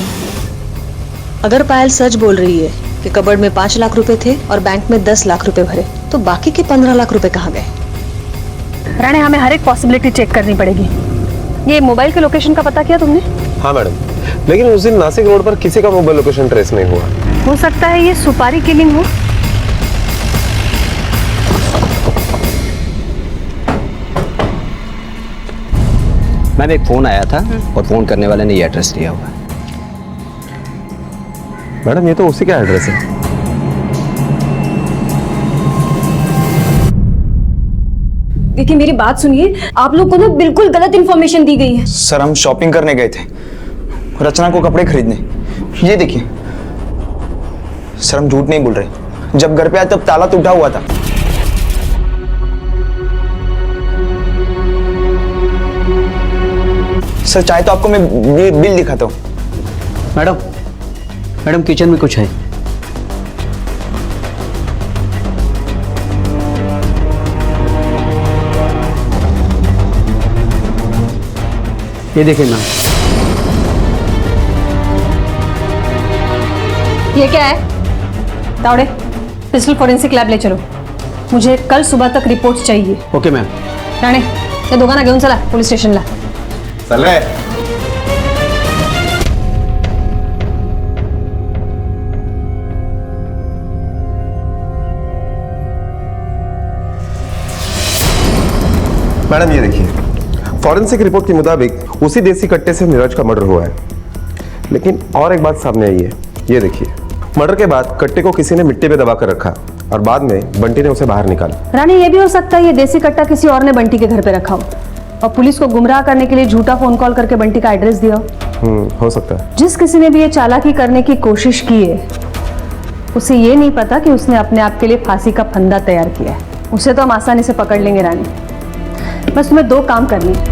अगर पायल सच बोल रही है कि कबर्ड में 5 लाख रुपए थे और बैंक में 10 लाख रुपए भरे, तो बाकी के 15 लाख रुपए कहाँ गए? राणे, हमें हर एक पॉसिबिलिटी चेक करनी पड़ेगी। ये मोबाइल के लोकेशन का पता किया तुमने? हाँ मैडम, लेकिन उस दिन नासिक रोड पर किसी का मोबाइल लोकेशन ट्रेस नहीं हुआ। हो सकता है ये सुपारी किलिंग हो। मैम एक फोन आया था और फोन करने वाले ने ये एड्रेस दिया हुआ है। मैडम ये तो उसी का एड्रेस है। देखिए मेरी बात सुनिए, आप लोग को ना बिल्कुल गलत इन्फॉर्मेशन दी गई है। सर हम शॉपिंग करने गए थे, रचना को कपड़े खरीदने। ये देखिए सर, हम झूठ नहीं बोल रहे। जब घर पे आए तब ताला टूटा हुआ था। सर चाहे तो आपको मैं बिल दिखाता हूँ। मैडम किचन में कुछ है। ये देखिए मैम। ये क्या है? तावड़े, पिस्टल फॉरेंसिक लॅब ले चलो। मुझे कल सुबह तक रिपोर्ट चाहिए। Okay ma'am. राणे, या दोघांना घेऊन चला पोलीस स्टेशनला। चल रहा है। मैडम ये देखिए, फॉरेंसिक रिपोर्ट के मुताबिक उसी देसी कट्टे से नीरज का मर्डर हुआ है। लेकिन और एक बात सामने आई है, ये देखिए, मर्डर के बाद कट्टे को किसी ने मिट्टी पे दबा कर रखा और बाद में बंटी ने उसे बाहर निकाला। रानी, ये भी हो सकता है ये देसी कट्टा किसी और ने बंटी के घर पे रखा हो और पुलिस को गुमराह करने के लिए झूठा फोन कॉल करके बंटी का एड्रेस दिया हो। हो सकता है। जिस किसी ने भी ये चालाकी करने की कोशिश की है, उसे ये नहीं पता कि उसने अपने आप के लिए फांसी का फंदा तैयार किया है। उसे तो हम आसानी से पकड़ लेंगे रानी, बस तुम्हें 2 काम करनी है।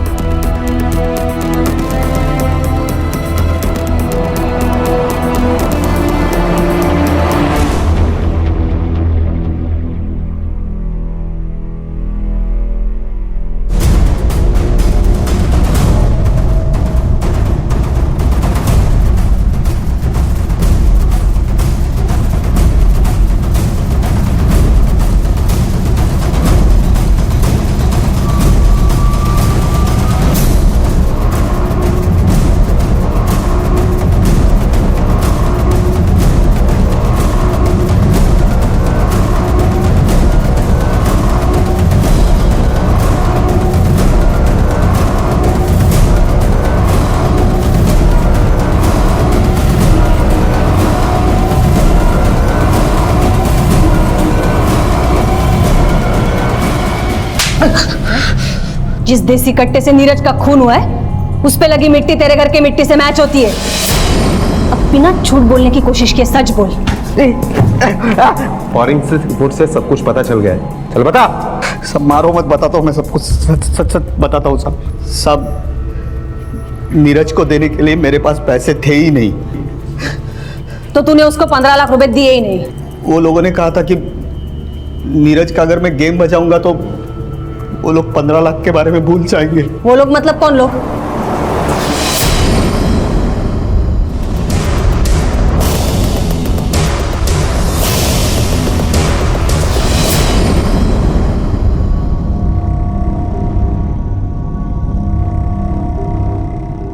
जिस देसी कट्टे से नीरज का खून हुआ है, उस पे लगी मिट्टी तेरे घर की मिट्टी से मैच होती है। अब बिना झूठ बोलने की कोशिश किए सच बोल। फॉरेंसिक रिपोर्ट से सब कुछ पता चल गया है, चल बता। सब मारो मत, बताता हूँ मैं सब कुछ, सच सच बताता हूँ सब। सब नीरज को देने के लिए मेरे पास पैसे थे ही नहीं। तो तूने उसको 15 लाख रुपए दिए ही नहीं? वो लोगों ने कहा था कि नीरज का अगर मैं गेम बजाऊंगा तो वो लोग 15 लाख के बारे में भूल जाएंगे। वो लोग मतलब कौन लोग?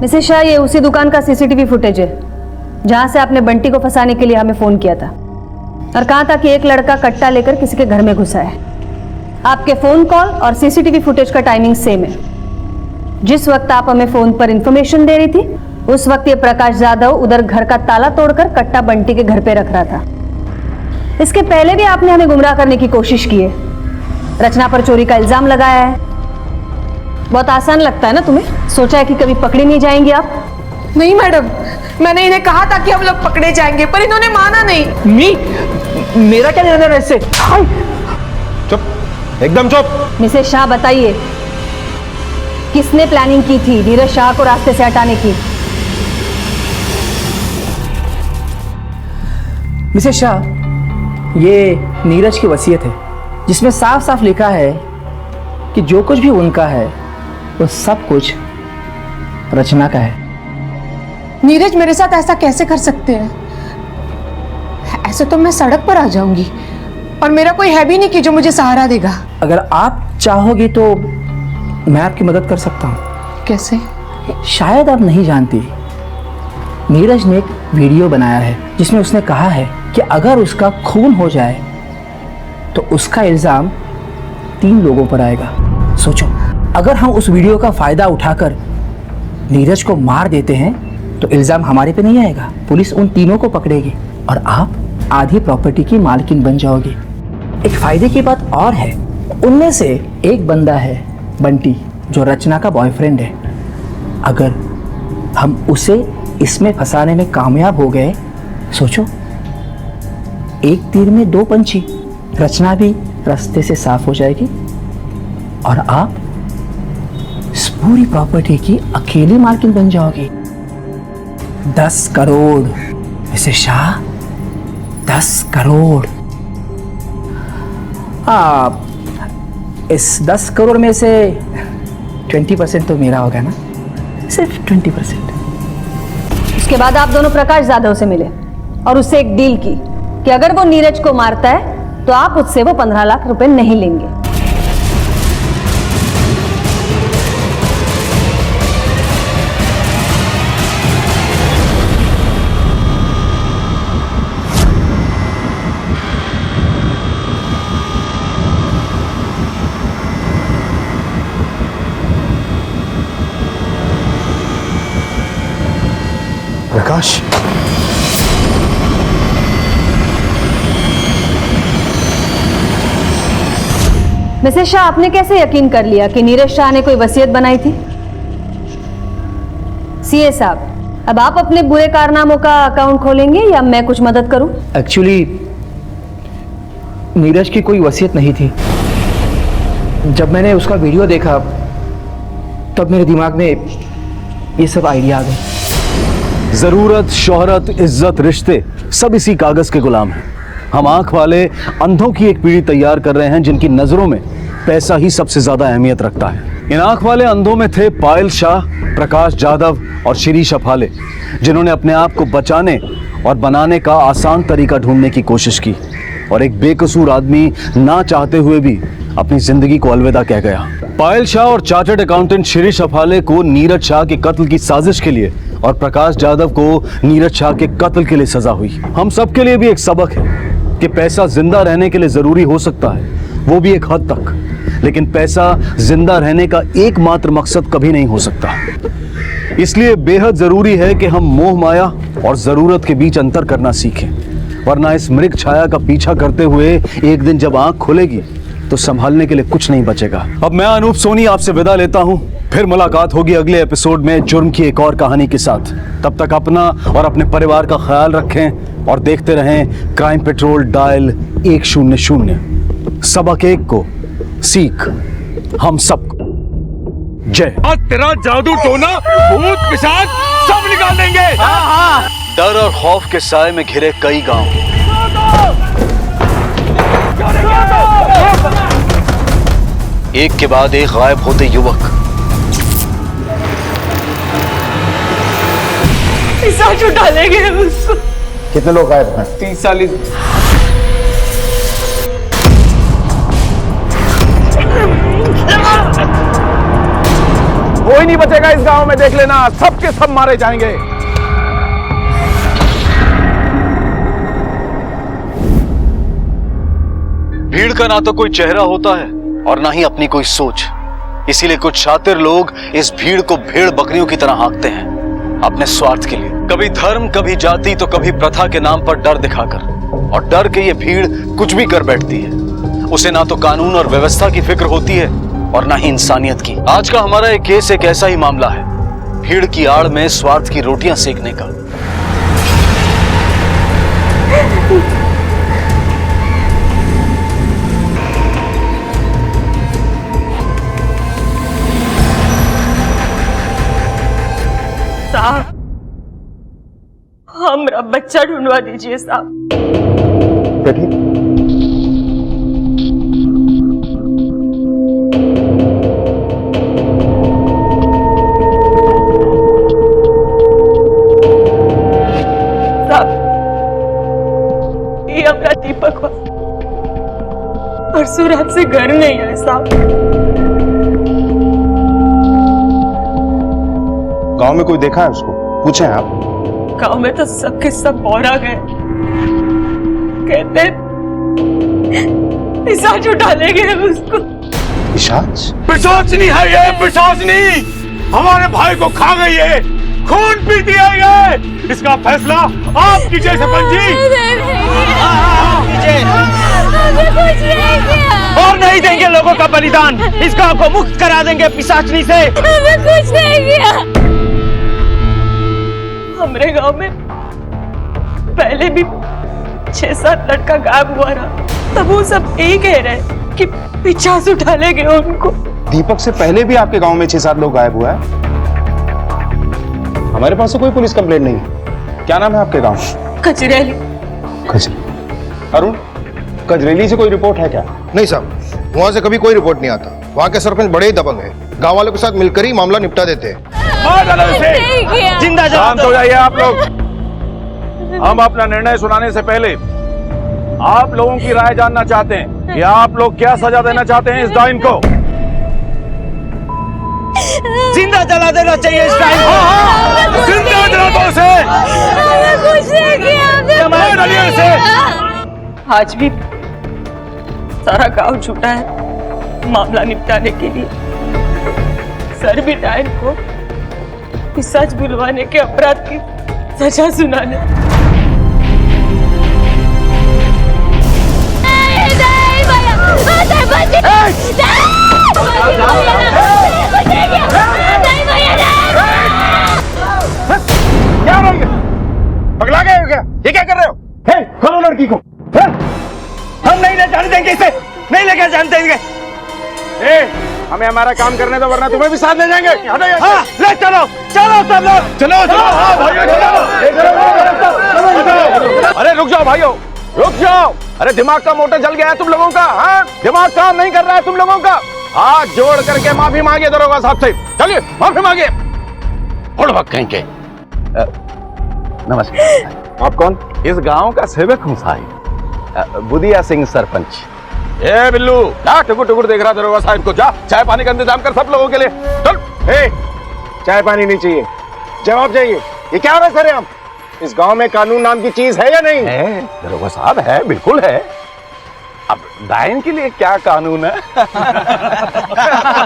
मिसेस शाह, ये उसी दुकान का सीसीटीवी फुटेज है जहां से आपने बंटी को फंसाने के लिए हमें फोन किया था और कहा था कि एक लड़का कट्टा लेकर किसी के घर में घुसा है। आपके फोन कॉल और सीसीटीवी फुटेज का टाइमिंग सेम है। जिस वक्त आप हमें फोन पर इंफॉर्मेशन दे रही थी, उस वक्त ये प्रकाश यादव उधर घर का ताला तोड़कर कट्टा बंटी के घर पे रख रहा था। इसके पहले भी आपने हमें गुमराह करने की कोशिश की है, रचना पर चोरी का इल्जाम लगाया है। बहुत आसान लगता है ना तुम्हें? सोचा है कि कभी पकड़ी नहीं जाएंगी आप? नहीं मैडम, मैंने इन्हें कहा था कि हम लोग पकड़े जाएंगे, पर इन्होंने माना नहीं। मेरा क्या लेना देना इससे? चुप, एकदम चुप। मिसेस शाह, बताइए किसने प्लानिंग की थी नीरज शाह को रास्ते से हटाने की? मिसेस शाह, ये नीरज की वसीयत है जिसमें साफ साफ लिखा है कि जो कुछ भी उनका है वो सब कुछ रचना का है। नीरज मेरे साथ ऐसा कैसे कर सकते हैं? ऐसे तो मैं सड़क पर आ जाऊंगी और मेरा कोई है भी नहीं कि जो मुझे सहारा देगा। अगर आप चाहोगे तो मैं आपकी मदद कर सकता हूँ। कैसे? शायद आप नहीं जानती, नीरज ने एक वीडियो बनाया है जिसमें उसने कहा है कि अगर उसका खून हो जाए तो उसका इल्जाम 3 लोगों पर आएगा। सोचो, अगर हम उस वीडियो का फायदा उठाकर नीरज को मार देते हैं तो इल्जाम हमारे पे नहीं आएगा, पुलिस उन तीनों को पकड़ेगी और आप आधी प्रॉपर्टी की मालकिन बन जाओगे। एक फायदे की बात और है, उनमें से एक बंदा है बंटी, जो रचना का बॉयफ्रेंड है। अगर हम उसे इसमें फंसाने में कामयाब हो गए, सोचो, एक तीर में 2 पंछी, रचना भी रास्ते से साफ हो जाएगी और आप इस पूरी प्रॉपर्टी की अकेली मालकिन बन जाओगी। 10 करोड़ मिसेस शाह, 10 करोड़। आप इस 10 करोड़ में से 20% तो मेरा होगा ना, सिर्फ 20%। उसके बाद आप दोनों प्रकाश यादव से मिले और उससे एक डील की कि अगर वो नीरज को मारता है तो आप उससे वो 15 लाख रुपए नहीं लेंगे। प्रकाश, मिसेस शाह, आपने कैसे यकीन कर लिया कि नीरज शाह ने कोई वसीयत बनाई थी? सीए साहब, अब आप अपने बुरे कारनामों का अकाउंट खोलेंगे या मैं कुछ मदद करूं? एक्चुअली नीरज की कोई वसीयत नहीं थी। जब मैंने उसका वीडियो देखा तब मेरे दिमाग में ये सब आइडिया आ गए। जरूरत, शोहरत, इज्जत, रिश्ते सब इसी कागज के गुलाम हैं। हम आंख वाले अंधों की एक पीढ़ी तैयार कर रहे हैं जिनकी नजरों में पैसा ही सबसे ज्यादा अहमियत रखता है। इन आंख वाले अंधों में थे पायल शाह, प्रकाश जाधव और शिरीष अफाले, जिन्होंने अपने आप को बचाने और बनाने का आसान तरीका ढूंढने की कोशिश की और एक बेकसूर आदमी ना चाहते हुए भी अपनी जिंदगी को अलविदा कह गया। पायल शाह और चार्टर्ड अकाउंटेंट शिरीष अफाले को नीरज शाह के कत्ल की साजिश के लिए और प्रकाश जाधव को नीरज शाह के कत्ल के लिए सजा हुई। हम सबके लिए भी एक सबक है कि पैसा जिंदा रहने के लिए जरूरी हो सकता है, वो भी एक हद तक, लेकिन पैसा जिंदा रहने का एकमात्र मकसद कभी नहीं हो सकता। इसलिए बेहद जरूरी है कि हम मोह माया और जरूरत के बीच अंतर करना सीखें, वरना इस मृग छाया का पीछा करते हुए एक दिन जब आंख खुलेगी तो संभालने के लिए कुछ नहीं बचेगा। अब मैं अनूप सोनी आपसे विदा लेता हूं, फिर मुलाकात होगी अगले एपिसोड में जुर्म की एक और कहानी के साथ। तब तक अपना और अपने परिवार का ख्याल रखें और देखते रहें क्राइम पेट्रोल डायल 100। सबक एक को सीख हम सबको। जय। तेरा जादू टोना भूत पिशाच सब निकाल देंगे। डर और खौफ के साए में घिरे कई गांव, एक के बाद एक गायब होते युवक, पिशाच उठा ले गए उसको। कितने लोग गायब हैं? 30-40। कोई नहीं बचेगा इस गांव में, देख लेना, सब के सब मारे जाएंगे। भीड़ का ना तो कोई चेहरा होता है और ना ही अपनी कोई सोच। इसीलिए कुछ शातिर लोग इस भीड़ को भेड़ बकरियों की तरह हाँकते हैं अपने स्वार्थ के लिए, कभी धर्म, कभी जाति, तो कभी प्रथा के नाम पर डर दिखाकर। और डर के ये भीड़ कुछ भी कर बैठती है। उसे ना तो कानून और व्यवस्था की फिक्र होती है और ना ही इंसानियत की। आज का हमारा एक केस एक ऐसा ही मामला है, भीड़ की आड़ में स्वार्थ की रोटियां सेकने का। साहब, हमारा बच्चा ढूंढवा दीजिए साहब। साहब, ये हमारा दीपक हुआ, परसों रात से घर नहीं है साहब। गांव में कोई देखा है उसको? पूछे हैं आप? गांव में तो सबके सब बोरा गए, कहते पिशाच उठा ले गए उसको। पिशाच? पिशाच नहीं है ये, पिशाच नहीं, हमारे भाई को खा गई है, खून पीती है ये। इसका फैसला आप कीजिए सरपंच जी। और नहीं देंगे लोगों का बलिदान, इस गांव को मुक्त करा देंगे पिशाचनी से। कुछ नहीं किया। हमारे गांव में पहले भी 6-7 लड़का गायब हुआ रहा, तब वो सब यही कह रहे कि पिशाच उठा ले गए उनको। दीपक से पहले भी आपके गांव में 6-7 लोग गायब हुआ है। हमारे पास तो कोई पुलिस कंप्लेंट नहीं है। क्या नाम है आपके गांव? कचरेली। अरुण, कजरेली से कोई रिपोर्ट है क्या? नहीं साहब, वहाँ से कभी कोई रिपोर्ट नहीं आता। वहाँ के सरपंच बड़े ही दबंग हैं, गांव वालों के साथ मिलकर ही मामला निपटा देते हैं। जिंदा शांत हो जाइए आप लोग। हम अपना निर्णय सुनाने से पहले आप लोगों की राय जानना चाहते हैं कि आप लोग क्या सजा देना चाहते हैं इस डाइन को। जिंदा जला देना चाहिए इस डाइन को। जिंदा जला दो उसे। कुछ नहीं किया। आज भी सारा गांव जुटा है मामला निपटाने के लिए। सर भी डायन को पिशाच बुलवाने के अपराध की सजा सुनाने। क्या हो रहा है? पगला गए हो क्या? ये क्या कर रहे हो? खोलो लड़की को। हम नहीं ले जाने देंगे इसे, नहीं लेकर जाने देंगे। हमें हमारा काम करने दो, वरना तुम्हें भी साथ ले जाएंगे। हाँ, ले चलो चलो सब लोग, चलो चलो। हाँ भाइयों चलो। अरे रुक जाओ भाइयों, रुक जाओ। अरे दिमाग का मोटर जल गया है तुम लोगों का। हाँ, दिमाग काम नहीं कर रहा है तुम लोगों का। हाथ जोड़ करके माफी मांगे दरोगा साहब से। चलिए माफी मांगे। कहेंगे नमस्कार। आप कौन? इस गांव का सेवक हूँ साहिब, बुदिया सिंह सरपंच। ए बिल्लू, जा टुकुर टुकुर देख रहा दरोगा साहब को। जा चाय पानी का इंतजाम कर सब लोगों के लिए। चल। चाय पानी नहीं चाहिए, जवाब चाहिए। ये क्या है सर? हम इस गांव में कानून नाम की चीज है या नहीं है? दरोगा साहब है, बिल्कुल है। अब डायन के लिए क्या कानून है?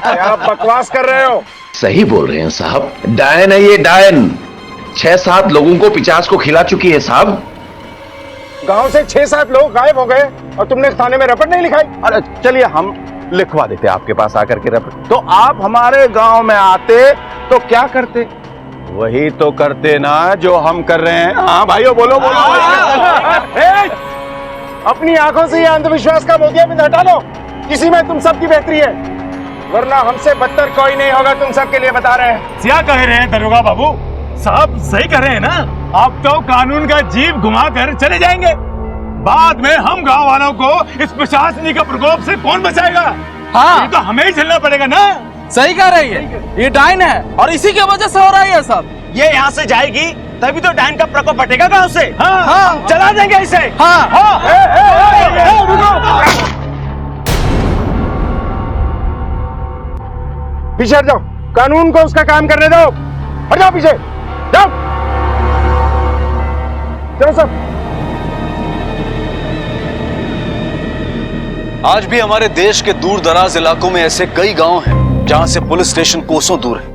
क्या बकवास कर रहे हो? सही बोल रहे हैं साहब, डायन है ये, डायन। 6-7 लोगों को 50 को खिला चुकी है साहब। गांव से 6-7 लोग गायब हो गए और तुमने थाने में रपट नहीं लिखाई? अरे चलिए हम लिखवा देते आपके पास आकर के रपट। तो आप हमारे गांव में आते तो क्या करते? वही तो करते ना जो हम कर रहे हैं। हाँ भाइयों बोलो बोलो। अपनी आंखों से ये अंधविश्वास का मोतियाबिंद हटा लो। इसी में तुम सबकी बेहतरी है, वरना हमसे बदतर कोई नहीं होगा। तुम सबके लिए बता रहे हैं। क्या कह रहे हैं दरोगा बाबू साहब? सही कह रहे हैं ना? आप तो कानून का जीव घुमा कर चले जाएंगे, बाद में हम गांव वालों को इस प्रशासनिक का प्रकोप से कौन बचाएगा? हाँ, ये तो हमें ही झेलना पड़ेगा ना। सही कह रही है, ये डायन है और इसी की वजह से हो रहा है सब। ये यहाँ से जाएगी तभी तो डायन का प्रकोप हटेगा गांव से। हाँ, हाँ, चला देंगे इसे। हाँ, पीछे हट जाओ, कानून को उसका काम करने दो। हट जाओ पीछे, जाओ। चलो सब। आज भी हमारे देश के दूर दराज इलाकों में ऐसे कई गांव हैं जहां से पुलिस स्टेशन कोसों दूर है,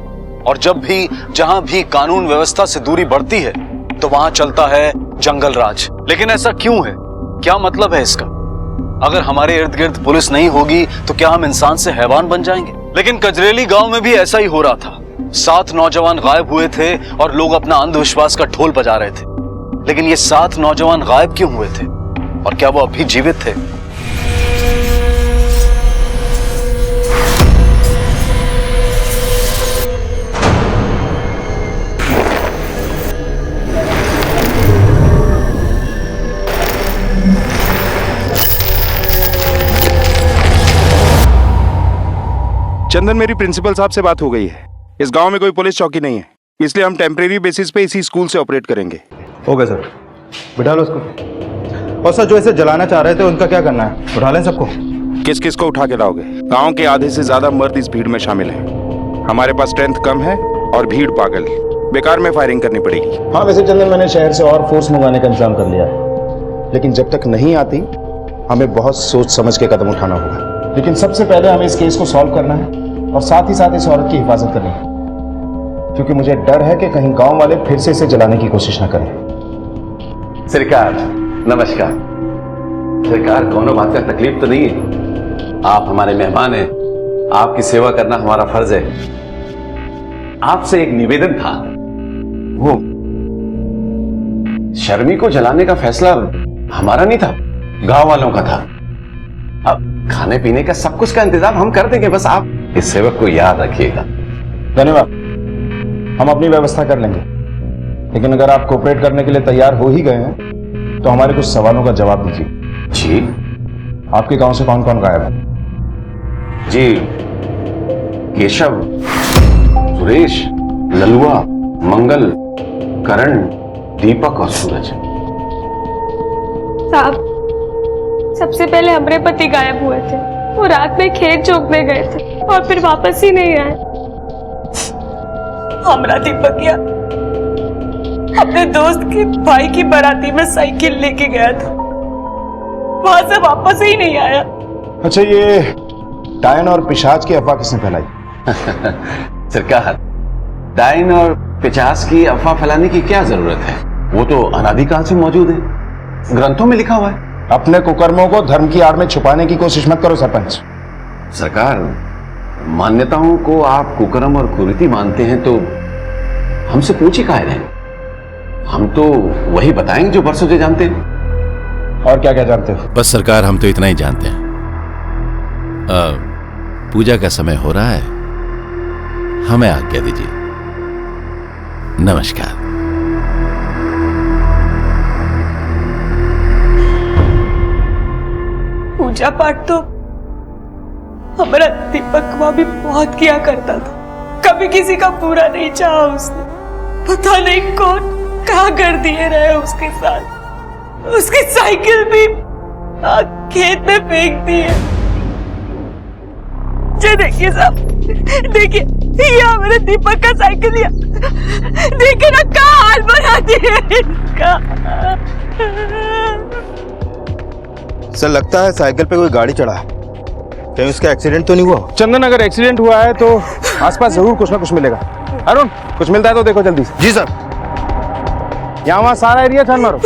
और जब भी जहां भी कानून व्यवस्था से दूरी बढ़ती है तो वहां चलता है जंगल राज। लेकिन ऐसा क्यों है? क्या मतलब है इसका? अगर हमारे इर्द गिर्द पुलिस नहीं होगी तो क्या हम इंसान से हैवान बन जाएंगे? लेकिन कजरेली गांव में भी ऐसा ही हो रहा था। 7 नौजवान गायब हुए थे और लोग अपना अंधविश्वास का ढोल बजा रहे थे। लेकिन ये 7 नौजवान गायब क्यों हुए थे और क्या वो अभी जीवित थे? चंदन, मेरी प्रिंसिपल साहब से बात हो गई है। इस गांव में कोई पुलिस चौकी नहीं है, इसलिए हम टेम्परेरी बेसिस पे इसी स्कूल से ऑपरेट करेंगे। हो गया सर, बिठा लो उसको। और सर, जो ऐसे जलाना चाह रहे थे उनका क्या करना है? उठा लें सबको? किस किस को उठा के लाओगे? गांव के आधे से ज्यादा मर्द इस भीड़ में शामिल हैं। हमारे पास स्ट्रेंथ कम है और भीड़ पागल। बेकार में फायरिंग करनी पड़ेगी। हाँ वैसे चंदन, मैंने शहर से और फोर्स मंगाने का इंतजाम कर लिया है, लेकिन जब तक नहीं आती हमें बहुत सोच समझ के कदम उठाना होगा। लेकिन सबसे पहले हमें इस केस को सॉल्व करना है और साथ ही साथ इस औरत की हिफाजत करनी है, क्योंकि मुझे डर है कि कहीं गांव वाले फिर से इसे जलाने की कोशिश न करें। सरकार नमस्कार। सरकार, कोनो बात का तकलीफ तो नहीं है? आप हमारे मेहमान हैं, आपकी सेवा करना हमारा फर्ज है। आपसे एक निवेदन था, वो शर्मी को जलाने का फैसला हमारा नहीं था, गांव वालों का था। अब खाने पीने का सब कुछ का इंतजाम हम कर देंगे, बस आप इस सेवक को याद रखिएगा। धन्यवाद, हम अपनी व्यवस्था कर लेंगे। लेकिन अगर आप कोऑपरेट करने के लिए तैयार हो ही गए हैं तो हमारे कुछ सवालों का जवाब दीजिए। जी। आपके गांव से कौन कौन गायब है? जी, केशव, सुरेश, ललुआ, मंगल, करण, दीपक और सूरज। साहब, सबसे पहले हमारे पति गायब हुए थे। वो रात में खेत जोतने गए थे और फिर वापस ही नहीं आए। हमारा दीपकिया अपने दोस्त के भाई की बाराती में साइकिल लेके गया था, वहां से वापस ही नहीं आया। अच्छा, ये डायन और पिशाच की अफवाह किसने फैलाई? सरकार, डाइन और पिचास की अफवाह फैलाने की क्या जरूरत है? वो तो अनादिकाल से मौजूद है, ग्रंथों में लिखा हुआ है। अपने कुकर्मों को धर्म की आड़ में छुपाने की कोशिश मत करो सरपंच। सरकार, मान्यताओं को आप कुकर्म और कुरीति मानते हैं तो हमसे पूछे काहे रहे? हम तो वही बताएंगे जो बरसों से जानते हैं। और क्या क्या जानते हो? बस सरकार, हम तो इतना ही जानते हैं। पूजा का समय हो रहा है, हमें आज्ञा दीजिए। नमस्कार। पूजा पाठ तो हमारा दीपकवा भी बहुत किया करता था, कभी किसी का बुरा नहीं चाहा उसने। पता नहीं कौन क्या कर दिए रहे उसके साथ। उसकी साइकिल भी खेत में फेंक दी है। ये देखिए साहब, देखिए ये हमारे दीपक का साइकिल लिया, देखिए ना क्या हाल बना दिया इसका। सर लगता है साइकिल पे कोई गाड़ी चढ़ा है, कहीं उसका एक्सीडेंट तो नहीं हुआ? चंदन, अगर एक्सीडेंट हुआ है तो आसपास जरूर कुछ ना कुछ मिलेगा। अरुण, कुछ मिलता है तो देखो जल्दी से। जी सर। यहाँ वहाँ सारा एरिया छान मारो।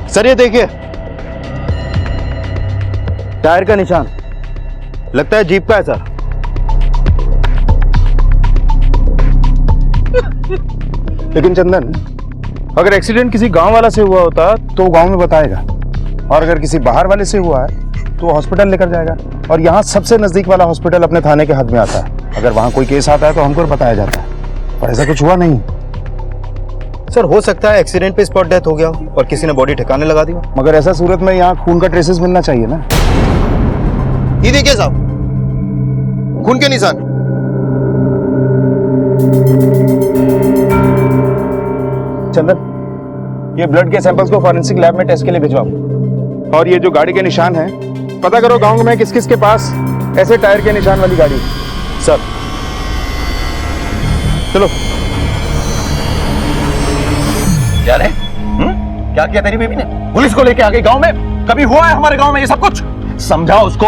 सर ये देखिए, टायर का निशान, लगता है जीप का है सर। लेकिन चंदन, अगर एक्सीडेंट किसी गांव वाला से हुआ होता तो गांव में बताएगा, और अगर किसी बाहर वाले से हुआ है तो हॉस्पिटल लेकर जाएगा। और यहाँ सबसे नजदीक वाला हॉस्पिटल अपने थाने के हद में आता है। अगर वहां कोई केस आता है तो हमको बताया जाता है, पर ऐसा कुछ हुआ नहीं। सर हो सकता है एक्सीडेंट पे स्पॉट डेथ हो गया हो और किसी ने बॉडी ठिकाने लगा दी हो। मगर ऐसा सूरत में यहाँ खून का ट्रेसेस मिलना चाहिए ना। ये देखिए साहब, खून के निशान। चंदन, ये ब्लड के सैंपल्स को फॉरेंसिक लैब में टेस्ट के लिए भिजवाओ। और ये जो गाड़ी के निशान हैं, पता करो गांव में किस किस के पास ऐसे टायर के निशान वाली गाड़ी है। सर चलो। क्या रे? क्या किया तेरी बीवी ने? पुलिस को लेके आ गई गांव में। कभी हुआ है हमारे गांव में ये सब कुछ? समझा उसको,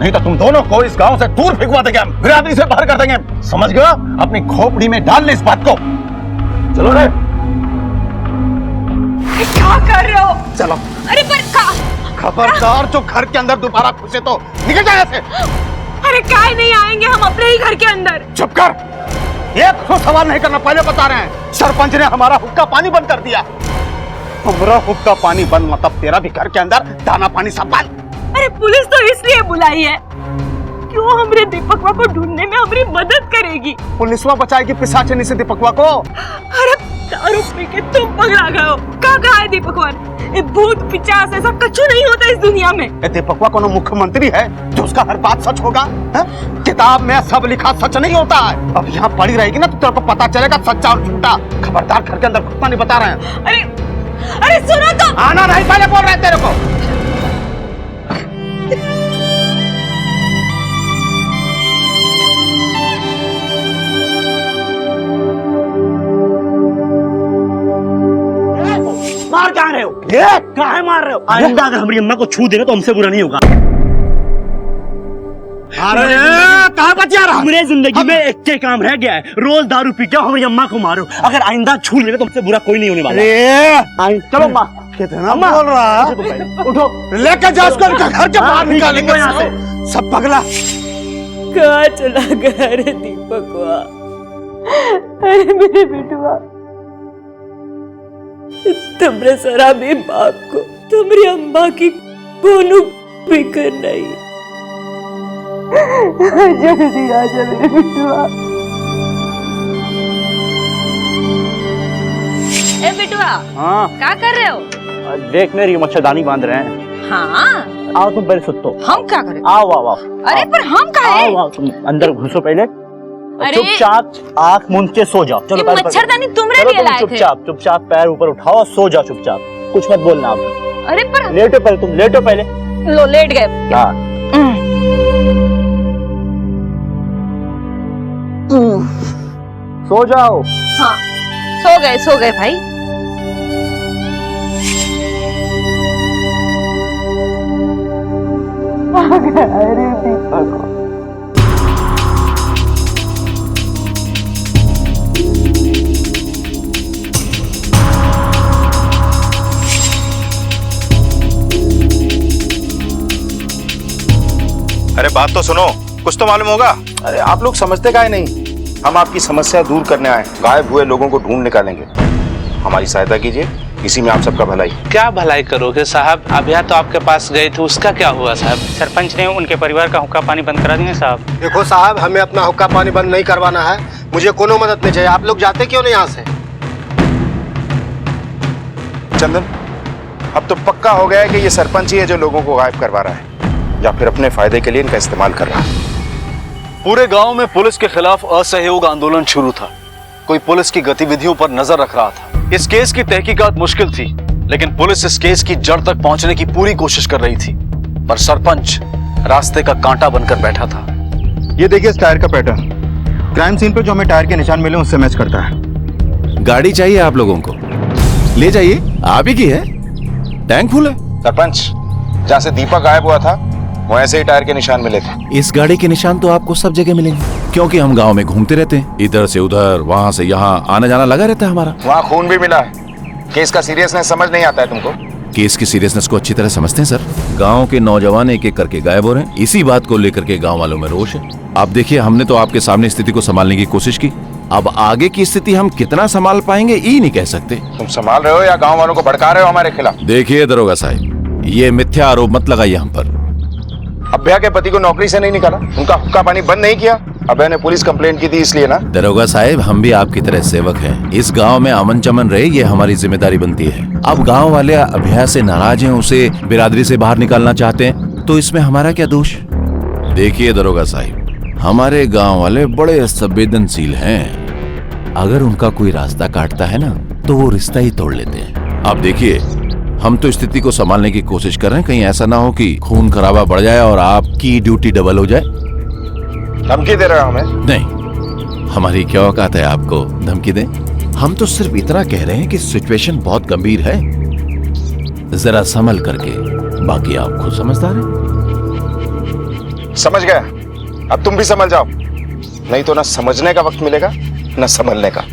नहीं तो तुम दोनों को इस गांव से दूर फेंकवा देंगे हम, बिरादरी से बाहर कर देंगे। समझ गया? अपनी खोपड़ी में डाल ले इस बात को। चलो रे। क्या कर रहे हो? चलो। अरे पर खबरदार, जो घर के अंदर दोबारा घुसे तो निकल जाए ऐसे। अरे काय नहीं आएंगे हम अपने ही घर के अंदर। चुप कर, एक तो सवाल नहीं करना, पहले बता रहे हैं। सरपंच ने हमारा हुक्का पानी बंद कर दिया। हमारा हुक्का पानी बंद मतलब तेरा भी घर के अंदर दाना पानी सब बंद। अरे पुलिस तो इसलिए बुलाई है क्यों हमारे दीपकवा को ढूंढने में हमारी मदद करेगी। पुलिसवा बचाएगी पिशाचिनी से दीपकवा को। अरे दारू पी के तुम पगला गए हो। कहाँ है दीपकवा? ये भूत पिचास ऐसा कछु नहीं होता इस दुनिया में। दीपकवा कोनो मुख्यमंत्री है जो उसका हर बात सच होगा? किताब में सब लिखा सच नहीं होता है। अब यहाँ पड़ी रहेगी ना तो तेरे को पता चलेगा सच्चा और झूठा। खबरदार, घर के अंदर घुसना नहीं बता रहे हैं। अरे सुनो तो। आना नहीं, पहले बोल रहे हैं तेरे को। मार कहाँ रहे हो? काहे मार रहे हो? आइंदा अगर हमारी अम्मा को छू देना तो हमसे बुरा नहीं होगा। अरे कहाँ बच जा रहा? मेरे जिंदगी में एक के काम रह गया है, रोज दारू पी के हमारी अम्मा को मारो। अगर आइंदा छू लेना तो हमसे बुरा कोई नहीं होने वाला। चलो माँ, कितना बोल रहा है? उठो, लेकर जा उसको, घर के बाहर निकालेंगे यहाँ से। सब पगला। कहाँ चला गया रे दीपकवा? अरे मेरे बेटुआ, तुमरे शराबी बाप को तुम्हारी अम्मा की कोनो फिक्र नहीं। जल्दी आ जा मेरे बेटुआ। ए बेटुआ, हाँ क्या कर रहे हो? देख मेरी मच्छरदानी बांध रहे हैं। हाँ आओ तुम पहले सुतो। हम क्या करें? आओ आओ आओ। अरे पर हम क्या है? आओ आओ, तुम अंदर घुसो पहले। अरे चुपचाप आंख मूंद के सो जाओ। चलो ये मच्छरदानी तुमरे लिए लाए थे। चुपचाप पैर ऊपर उठाओ और सो जाओ चुपचाप, कुछ मत बोलना आप। अरे पर लेटो पहले, तुम लेटो पहले। लो लेट गए। हाँ सो जाओ। हाँ सो गए भाई। अरे दीपक अरे बात तो सुनो, कुछ तो मालूम होगा। अरे आप लोग समझते काहे नहीं? हम आपकी समस्या दूर करने आए, गायब हुए लोगों को ढूंढ निकालेंगे। हमारी सहायता कीजिए, इसी में आप सबका भलाई। क्या भलाई करोगे साहब? अभिया तो आपके पास गए थे, उसका क्या हुआ साहब? सरपंच ने उनके परिवार का हुक्का पानी बंद करा दिया साहब। देखो साहब, हमें अपना हुक्का पानी बंद नहीं करवाना है, मुझे कोनो मदद नहीं चाहिए। आप लोग जाते क्यों नहीं यहाँ से? चंदन, अब तो पक्का हो गया है कि ये सरपंच ही है जो लोगों को गायब करवा रहा है, या फिर अपने फायदे के लिए इनका इस्तेमाल कर रहा है। पूरे गांव में पुलिस के खिलाफ असहयोग आंदोलन शुरू था। कोई पुलिस की गतिविधियों पर नजर रख रहा था। इस केस की तहकीकात मुश्किल थी, लेकिन पुलिस इस केस की जड़ तक पहुंचने की पूरी कोशिश कर रही थी, पर सरपंच रास्ते का कांटा बनकर बैठा था। ये देखिए इस टायर का पैटर्न, क्राइम सीन पे जो हमें टायर के निशान मिले उससे मैच करता है। गाड़ी चाहिए आप लोगों को? ले जाइए, आप ही की है, टैंक फुल है। सरपंच, जहाँ से दीपक गायब हुआ था वो ऐसे ही टायर के निशान मिले थे। इस गाड़ी के निशान तो आपको सब जगह मिलेंगे, क्योंकि हम गांव में घूमते रहते हैं, इधर से उधर, वहां से यहाँ आना जाना लगा रहता है हमारा। वहाँ खून भी मिला है। केस का सीरियसनेस समझ नहीं आता है तुमको? केस की सीरियसनेस को अच्छी तरह समझते हैं सर। गांव के नौजवान एक एक करके गायब हो रहे हैं, इसी बात को लेकर के गांव वालों में रोष है। आप देखिए, हमने तो आपके सामने स्थिति को संभालने की कोशिश की, अब आगे की स्थिति हम कितना संभाल पाएंगे ये नहीं कह सकते। तुम संभाल रहे हो या गाँव वालों को भड़का रहे हो हमारे खिलाफ? देखिए दरोगा साहब, ये मिथ्या आरोप मत लगाइए हम पर। अभ्या के पति को नौकरी से नहीं निकाला, उनका हुक्का पानी बंद नहीं किया, अभ्या ने पुलिस कंप्लेंट की थी इसलिए ना। दरोगा साहब, हम भी आपकी तरह सेवक हैं। इस गांव में अमन चमन रहे, ये हमारी जिम्मेदारी बनती है। अब गांव वाले अभ्या से नाराज हैं, उसे बिरादरी से बाहर निकालना चाहते हैं, तो इसमें हमारा क्या दोष? देखिए दरोगा साहब, हमारे गांव वाले बड़े संवेदनशील हैं। अगर उनका कोई रास्ता काटता है ना, तो वो रिश्ता ही तोड़ लेते हैं। अब देखिए, हम तो स्थिति को संभालने की कोशिश कर रहे हैं, कहीं ऐसा ना हो कि खून खराबा बढ़ जाए और आपकी ड्यूटी डबल हो जाए। धमकी दे रहे हो हमें? नहीं, हमारी क्या औकात है आपको धमकी दें? हम तो सिर्फ इतना कह रहे हैं कि सिचुएशन बहुत गंभीर है, जरा संभल करके, बाकी आप खुद समझदार हैं। समझ गया, अब तुम भी समझ जाओ, नहीं तो ना समझने का वक्त मिलेगा ना संभलने का।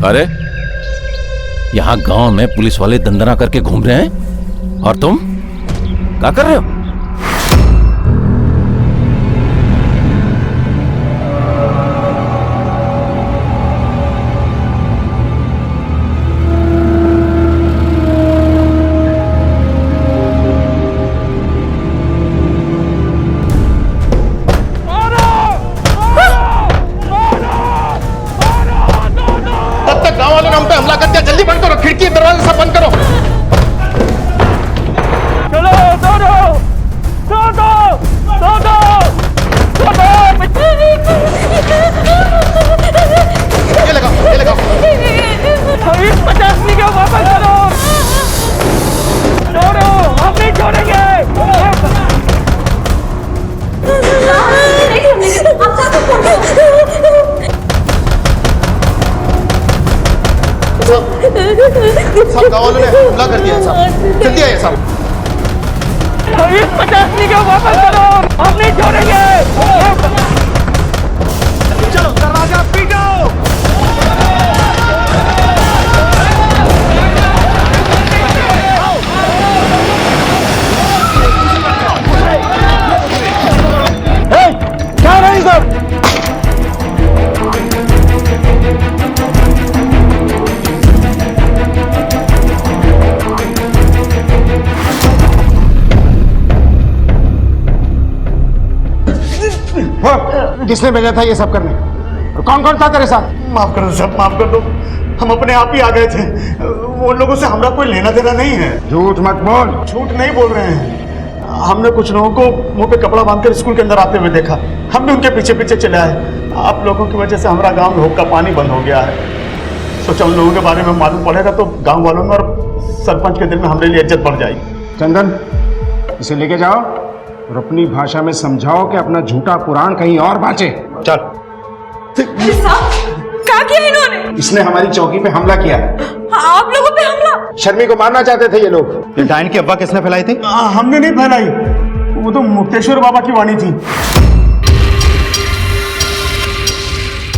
अरे यहाँ गांव में पुलिस वाले दंदना करके घूम रहे हैं, और तुम क्या कर रहे हो? जल्दी बंद करो, खिड़की दरवाजे सब बंद करो। चलो ये लगाओ 50 का वापस करो। छोड़ो, हम नहीं छोड़ेंगे। सब गाँव वालों ने हमला कर दिया है साहब, जल्दी आइए साहब। 50 का वापस करो, हम नहीं छोड़ेंगे। चलो दरवाजा पीटो। क्या रही सब? किसने भेजा था ये सब करने? और कौन कौन था तेरे साथ? माफ कर दो सब, माफ कर दो, हम अपने आप ही आ गए थे। वो लोगों से हमारा कोई लेना देना नहीं है। झूठ मत बोल। झूठ नहीं बोल रहे हैं, हमने कुछ लोगों को मुंह पे कपड़ा बांधकर स्कूल के अंदर आते हुए देखा, हम भी उनके पीछे पीछे चले आए। आप लोगों की वजह से हमारा गाँव में हुक्का पानी बंद हो गया है। सोचा उन लोगों के बारे में मालूम पड़ेगा तो गाँव वालों में और सरपंच के दिल में हमारे लिए इज्जत बढ़ जाएगी। चंदन, इसे लेके जाओ और अपनी भाषा में समझाओ कि अपना झूठा पुराण कहीं और बाँचे। चल। क्या किया इन्होंने? इसने हमारी चौकी पे हमला किया। आप लोगों पे हमला? शर्मी को मारना चाहते थे ये लोग। ये डायन की अब्बा किसने फैलाई थी? हमने नहीं फैलाई, वो तो मुक्तेश्वर बाबा की वाणी थी।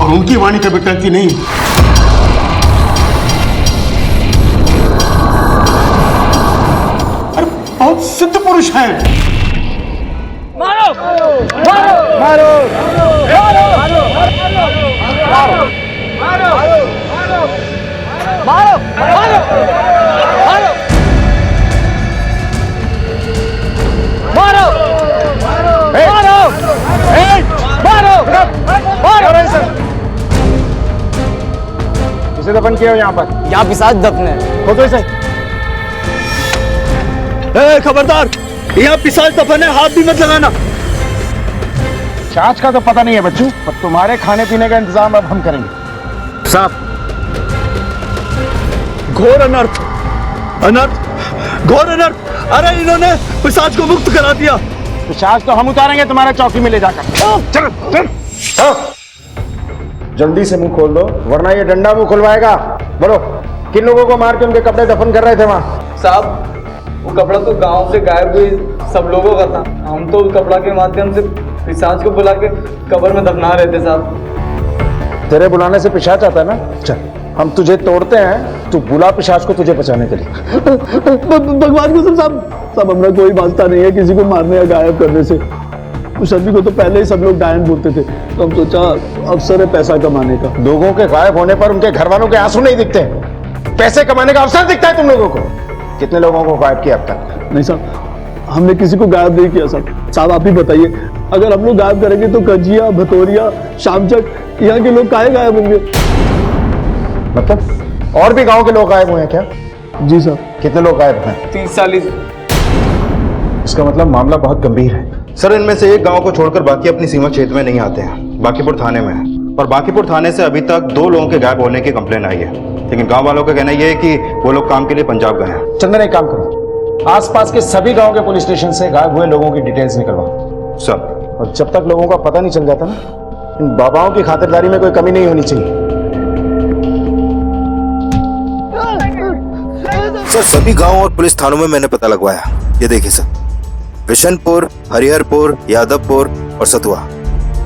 और उनकी वाणी कभी टलती नहीं। अरे बहुत सिद्ध पुरुष हैं। मारो मारो मारो मारो मारो मारो मारो मारो मारो मारो मारो मारो। किसे दफन किया यहाँ पर? यहाँ पिशाच दफन है। खोदो इसे। खबरदार, यहाँ पिशाच दफन है, हाथ भी मत लगाना। चाच का तो पता नहीं है बच्चू, पर तुम्हारे खाने पीने का इंतजाम अब हम करेंगे। साहब, घोर अनर्थ, अनर्थ, घोर अनर्थ। अरे इन्होंने पिशाच को मुक्त करा दिया। पिशाच तो हम उतारेंगे तुम्हारे चौकी में ले जाकर। चल चल जल्दी से मुंह खोल दो, वरना ये डंडा मुंह खुलवाएगा। बोलो, किन लोगों को मार के उनके कपड़े दफन कर रहे थे वहाँ? साहब, वो कपड़ा तो गांव से गायब हुई सब लोगों का था। हम तो उस कपड़ा के माध्यम से पिशाच को बुला के कब्र में दफना रहे थे साहब। तेरे बुलाने से पिशाच आता है ना? चल, हम तुझे तोड़ते हैं, तू बुला पिशाच को तुझे बचाने के लिए। भगवान कसम साहब, हमरा कोई वास्ता नहीं है किसी को मारने या गायब करने से। उस आदमी को तो पहले ही सब लोग डायन बोलते थे, तो हम सोचा अवसर है पैसा कमाने का। लोगों के गायब होने पर उनके घर वालों के आंसू नहीं दिखते, पैसे कमाने का अवसर दिखता है तुम लोगों को। कितने लोगों को गायब किया अब तक? नहीं साहब, हमने किसी को गायब नहीं किया साहब। साहब आप ही बताइए, अगर हम लोग गायब करेंगे तो कजिया, भतोरिया, शामचक, यहाँ के लोग काहे गायब होंगे? मतलब और भी गांव के लोग गायब हुए हैं क्या? जी सर। कितने लोग गायब हैं? 30-40। इसका मतलब मामला बहुत गंभीर है। सर, इनमें से एक गांव को छोड़कर बाकी अपनी सीमा क्षेत्र में नहीं आते हैं, बांकीपुर थाने में है। और बांकीपुर थाने से अभी तक 2 लोगों के गायब होने की कंप्लेन आई है, लेकिन गांव वालों का कहना यह है कि वो लोग काम के लिए पंजाब गए हैं। चंदन, एक काम करो, आसपास के सभी गांव के पुलिस स्टेशन से गायब हुए लोगों की डिटेल्स निकलवाओ। सर। और जब तक लोगों का पता नहीं चल जाता ना, इन बाबाओं की खातिरदारी में कोई कमी नहीं होनी चाहिए। सर, सभी गांव और पुलिस थानों में मैंने पता लगवाया। ये देखिए सर, बिशनपुर, हरिहरपुर, यादवपुर और सतुआ,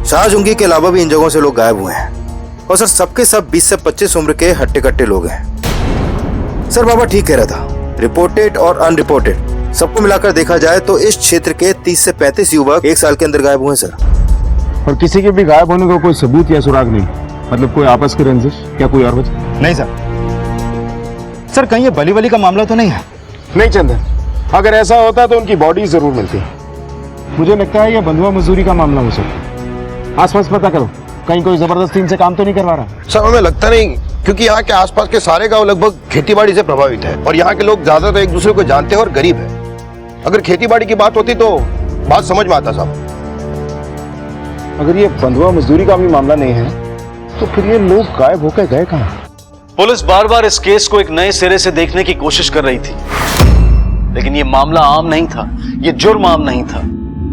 शाहजूंगी के अलावा भी इन जगहों से लोग गायब हुए हैं। और सर, सबके सब 20 से 25 उम्र के हट्टे कट्टे लोग हैं। सर, बाबा ठीक कह रहा था, रिपोर्टेड और अनरिपोर्टेड सबको मिलाकर देखा जाए तो इस क्षेत्र के 30 से 35 युवक 1 साल के अंदर गायब हुए सर। और किसी के भी गायब होने का कोई सबूत या सुराग नहीं? मतलब कोई आपस की रंजिश या कोई और वजह? नहीं सर। सर, कहीं ये बली वली का मामला तो नहीं है? नहीं चंदन, अगर ऐसा होता तो उनकी बॉडी जरूर मिलती। मुझे लगता है ये बंधुआ मजदूरी का मामला हो सकता। आसपास पता करो, कहीं कोई जबरदस्ती इनसे काम तो नहीं करवा रहा? सर, हमें लगता नहीं, क्योंकि यहाँ के आसपास के सारे गांव लगभग खेतीबाड़ी से प्रभावित है और यहाँ के लोग ज्यादातर एक दूसरे को जानते हैं और गरीब है। अगर खेतीबाड़ी की बात होती तो बात समझ में आता साहब। अगर ये बंधुआ मजदूरी का भी मामला नहीं है तो फिर ये लोग गायब होकर गए कहाँ? पुलिस बार बार इस केस को एक नए सिरे से देखने की कोशिश कर रही थी, लेकिन ये मामला आम नहीं था, ये जुर्म आम नहीं था।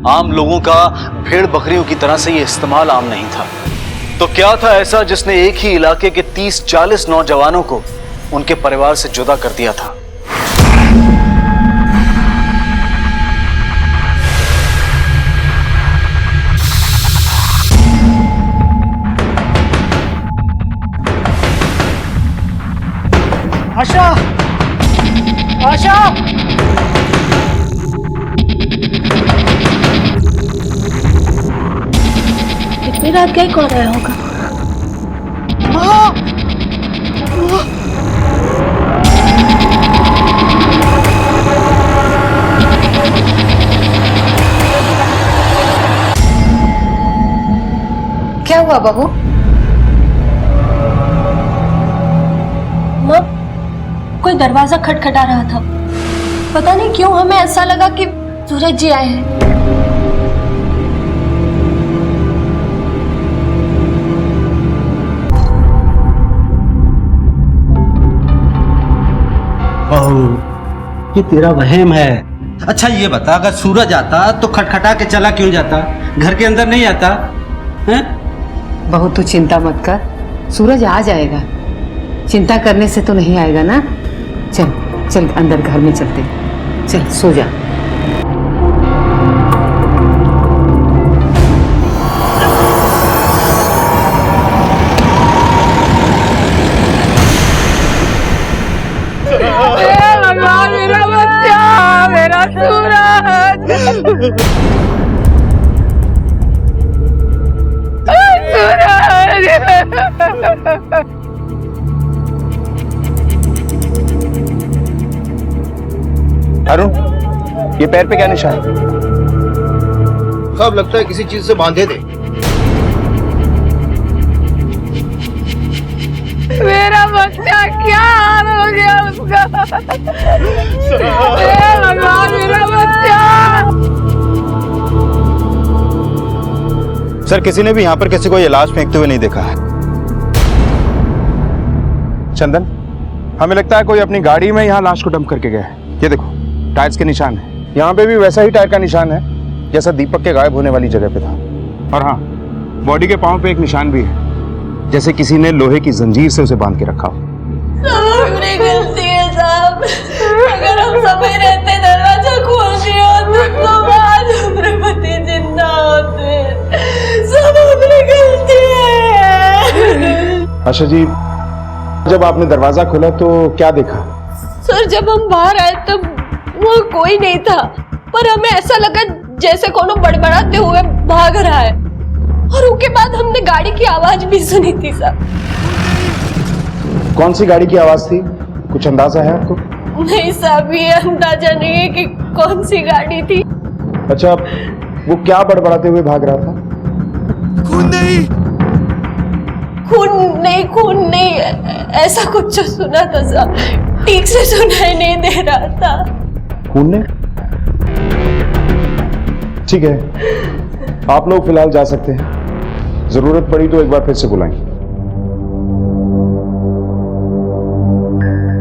आम लोगों का भेड़ बकरियों की तरह से ये इस्तेमाल आम नहीं था। तो क्या था ऐसा जिसने एक ही इलाके के 30-40 नौजवानों को उनके परिवार से जुदा कर दिया था? आशा, आशा, इतनी रात क्या कौन आया होगा? क्या हुआ बहू? माँ, कोई दरवाजा खटखटा रहा था। पता नहीं क्यों हमें ऐसा लगा कि सूरज जी आए हैं। बहू, ये तेरा वहम है। अच्छा ये बता, अगर सूरज आता तो खटखटा के चला क्यों जाता, घर के अंदर नहीं आता? हैं? बहू तू चिंता मत कर, सूरज आ जाएगा। चिंता करने से तो नहीं आएगा ना। चल चल अंदर घर में चलते, चल सो जा। अरुण, ये पैर पे क्या निशान है? सब लगता है किसी चीज से बांधे थे। मेरा बच्चा क्या हाल हो गया उसका? हे भगवान, मेरा बच्चा। सर, किसी ने भी यहाँ पर किसी को ये लाश फेंकते हुए नहीं देखा है। चंदन, हमें लगता है कोई अपनी गाड़ी में यहाँ लाश को डंप करके गया है। ये देखो, टायर्स के निशान है। यहाँ पे भी वैसा ही टायर का निशान है जैसा दीपक के गायब होने वाली जगह पे था। और हाँ, बॉडी के पांव पे एक निशान भी है, जैसे किसी ने लोहे की जंजीर से उसे बांध के रखा हो। सब हमारी गलती है साहब। अगर हम समय रहते दरवाजा खोल दिया तो आज हमारे पति जिंदा होते। सब हमारी गलती है। आशा जी, जब आपने दरवाजा खोला तो क्या देखा? सर, जब हम बाहर आए तब वहाँ कोई नहीं था, पर हमें ऐसा लगा जैसे कोनो बड़बड़ाते हुए भाग रहा है। और उसके बाद हमने गाड़ी की आवाज भी सुनी थी सर। कौन सी गाड़ी की आवाज थी? कुछ अंदाजा है आपको? नहीं साहब, ये अंदाजा नहीं है कि कौन सी गाड़ी थी। अच्छा, वो क्या बड़बड़ाते हुए भाग रहा था? खून नहीं, खून नहीं, ऐसा कुछ जो सुना था साहब, ठीक से सुनाई नहीं दे रहा था। खून ने? ठीक है, आप लोग फिलहाल जा सकते हैं। जरूरत पड़ी तो एक बार फिर से बुलाएंगे।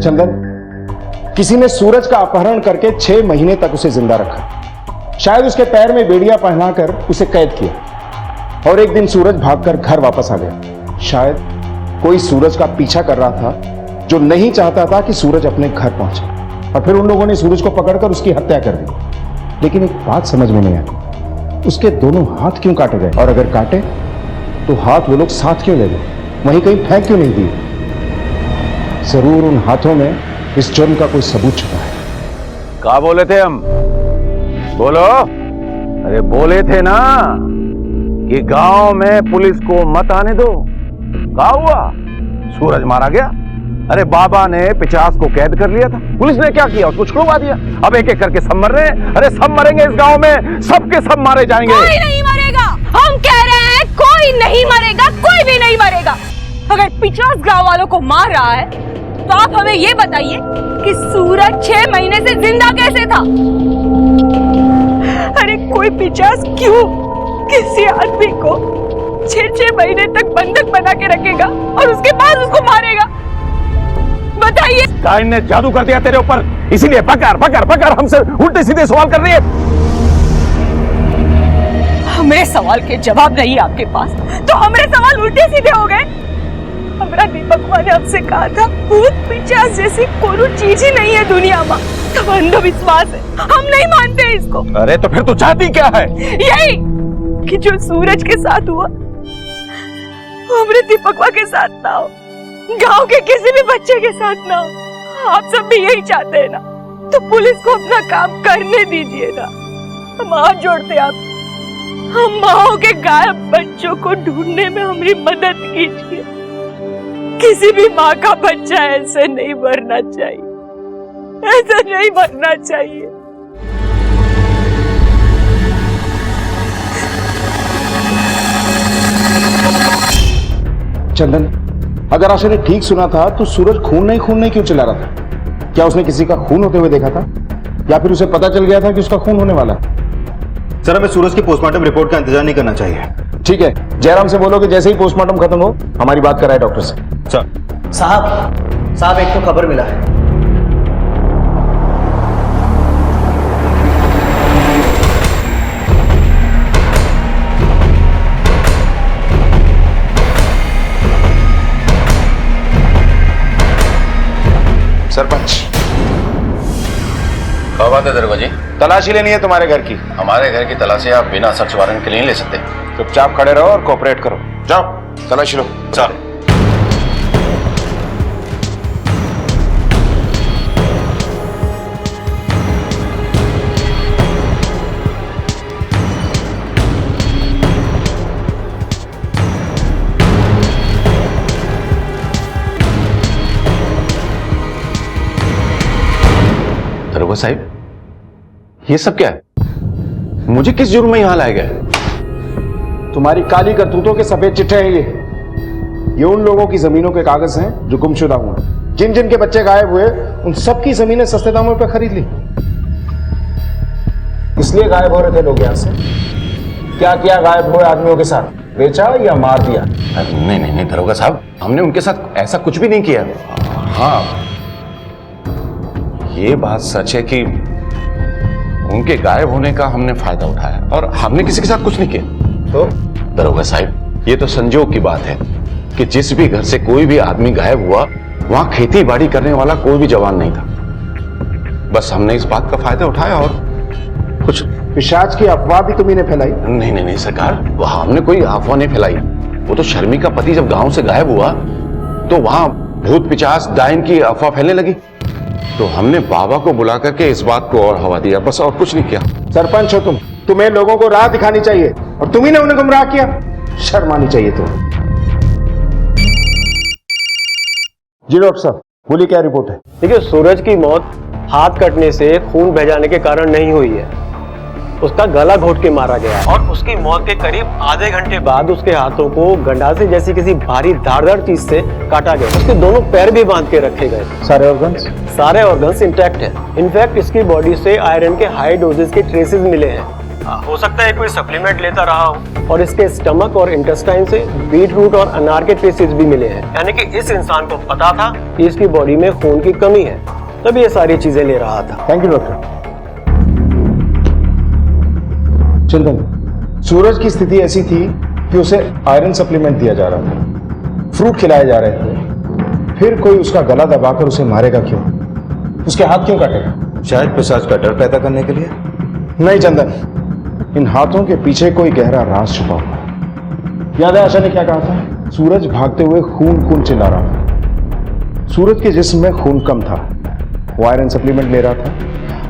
चंदन, किसी ने सूरज का अपहरण करके 6 महीने तक उसे जिंदा रखा। शायद उसके पैर में बेड़ियां पहनाकर उसे कैद किया और एक दिन सूरज भागकर घर वापस आ गया। शायद कोई सूरज का पीछा कर रहा था जो नहीं चाहता था कि सूरज अपने घर पहुंचे, और फिर उन लोगों ने सूरज को पकड़कर उसकी हत्या कर दी। लेकिन एक बात समझ में नहीं आई, उसके दोनों हाथ क्यों काटे गए? और अगर काटे तो हाथ वो लोग साथ क्यों ले गए? वहीं कहीं फेंक क्यों नहीं दिए? जरूर उन हाथों में इस जुर्म का कोई सबूत छुपा है। क्या बोले थे हम? बोलो। अरे बोले थे ना कि गांव में पुलिस को मत आने दो। क्या हुआ? सूरज मारा गया। अरे बाबा ने 50 को कैद कर लिया था, पुलिस ने क्या किया? उसको छुड़वा दिया। अब एक एक करके सब मर रहे हैं। अरे सब मरेंगे इस गांव में, सबके सब मारे जाएंगे। कोई नहीं मरेगा। हम कह रहे हैं कोई नहीं मरेगा, कोई भी नहीं मरेगा। अगर 50 गांव वालों को मार रहा है तो आप हमें ये बताइए कि सूरज 6 महीने से जिंदा कैसे था? अरे कोई 50 क्यों किसी आदमी को 6 महीने तक बंधक बना के रखेगा और उसके बाद उसको मारेगा? बताइए। काइन ने जादू कर दिया तेरे ऊपर, इसीलिए पकड़ हमसे उल्टे सीधे सवाल कर रही है। हमारे सवाल के जवाब नहीं आपके पास तो हमारे सवाल उल्टे सीधे हो गए। हमारा दीपक माँ ने हमसे कहा था भूत पिशाच जैसी कोई चीज ही नहीं है दुनिया में, सब अंधविश्वास है, हम नहीं मानते इसको। अरे तो फिर तू चाहती क्या है? यही कि जो सूरज के साथ हुआ वो हमारे दीपक माँ के साथ ना हो, गांव के किसी भी बच्चे के साथ ना हो। आप सब भी यही चाहते हैं ना, तो पुलिस को अपना काम करने दीजिए ना। हम हाथ जोड़ते हैं आप, हम माओ के गायब बच्चों को ढूंढने में हमारी मदद कीजिए। किसी भी माँ का बच्चा ऐसे नहीं मरना चाहिए, ऐसा नहीं मरना चाहिए। चंदन, अगर आशा ने ठीक सुना था तो सूरज खून नहीं क्यों चिल्ला रहा था? क्या उसने किसी का खून होते हुए देखा था, या फिर उसे पता चल गया था कि उसका खून होने वाला है? सर, हमें सूरज की पोस्टमार्टम रिपोर्ट का इंतजार नहीं करना चाहिए। ठीक है, जयराम से बोलो कि जैसे ही पोस्टमार्टम खत्म हो हमारी बात कराए डॉक्टर से। साहब एक तो खबर मिला है। सरपंच, क्या बात है दरबाजी? तलाशी लेनी है तुम्हारे घर की। हमारे घर की तलाशी आप बिना सर्च वारंट के नहीं ले सकते। चुपचाप खड़े रहो और कोऑपरेट करो। जाओ तलाशी लो। चल। दरोगा साहब, ये सब क्या है? मुझे किस जुर्म में यहां लाया गया है? तुम्हारी काली करतूतों के सफेद चिट्ठे हैं ये उन लोगों की जमीनों के कागज हैं जो गुमशुदा हुए, जिन जिन के बच्चे गायब हुए उन सबकी जमीनें सस्ते दामों पर खरीद ली। इसलिए गायब हो रहे थे लोग यहां से। क्या किया गायब हुए आदमियों के साथ? बेचा या मार दिया? नहीं नहीं नहीं दरोगा साहब, हमने उनके साथ ऐसा कुछ भी नहीं किया। हाँ, ये बात सच है कि उनके गायब होने का हमने फायदा उठाया और हमने किसी के साथ कुछ नहीं किया। तो दरोगा साहब, ये तो संजोग की बात है कि जिस भी घर से कोई भी आदमी गायब हुआ वहां खेती बाड़ी करने वाला कोई भी जवान नहीं था। बस हमने इस बात का फायदा उठाया और कुछ। पिशाच की अफवाह भी तुम्ही ने फैलाई? नहीं नहीं नहीं सरकार, हमने कोई अफवाह नहीं फैलाई। वो तो शर्मी का पति जब गांव से गायब हुआ तो वहां भूत पिचास डायन की अफवाह फैलने लगी, तो हमने बाबा को बुला करके इस बात को और हवा दिया, बस और कुछ नहीं किया। सरपंच हो तुम, तुम्हें लोगों को राह दिखानी चाहिए और तुम्ही ने उन्हें गुमराह किया। शर्म आनी चाहिए तुम्हें। जी डॉक्टर साहब बोलिए, क्या रिपोर्ट है? देखिए, सूरज की मौत हाथ कटने से खून बह जाने के कारण नहीं हुई है। उसका गला घोट के मारा गया और उसकी मौत के करीब आधे घंटे बाद उसके हाथों को गंडासे जैसी किसी भारी धारदार चीज से काटा गया। उसके दोनों पैर भी बांध के रखे गए। सारे ऑर्गन्स? सारे ऑर्गन्स इंटैक्ट है। इनफैक्ट इसकी बॉडी से आयरन के हाई डोजेस के ट्रेसेस मिले हैं। हो सकता है कोई सप्लीमेंट लेता रहा हो। और इसके स्टमक और इंटेस्टाइन से बीट रूट और अनार के ट्रेसेस भी मिले हैं। यानी कि इस इंसान को पता था कि इसकी बॉडी में खून की कमी है, तभी ये सारी चीजें ले रहा था। Thank you doctor. चिंतन, सूरज की स्थिति ऐसी थी कि उसे आयरन सप्लीमेंट दिया जा रहा था, फ्रूट खिलाए जा रहे थे, फिर कोई उसका गला दबाकर उसे मारेगा क्यों? उसके हाथ क्यों काटेगा? शायद पिशाच का डर पैदा करने के लिए। नहीं चंदन, इन हाथों के पीछे कोई गहरा राज छुपा हुआ है। याद है आशा ने क्या कहा था? सूरज भागते हुए खून खून चिल्ला रहा था। सूरज के जिस्म में खून कम था, वो आयरन सप्लीमेंट ले रहा था,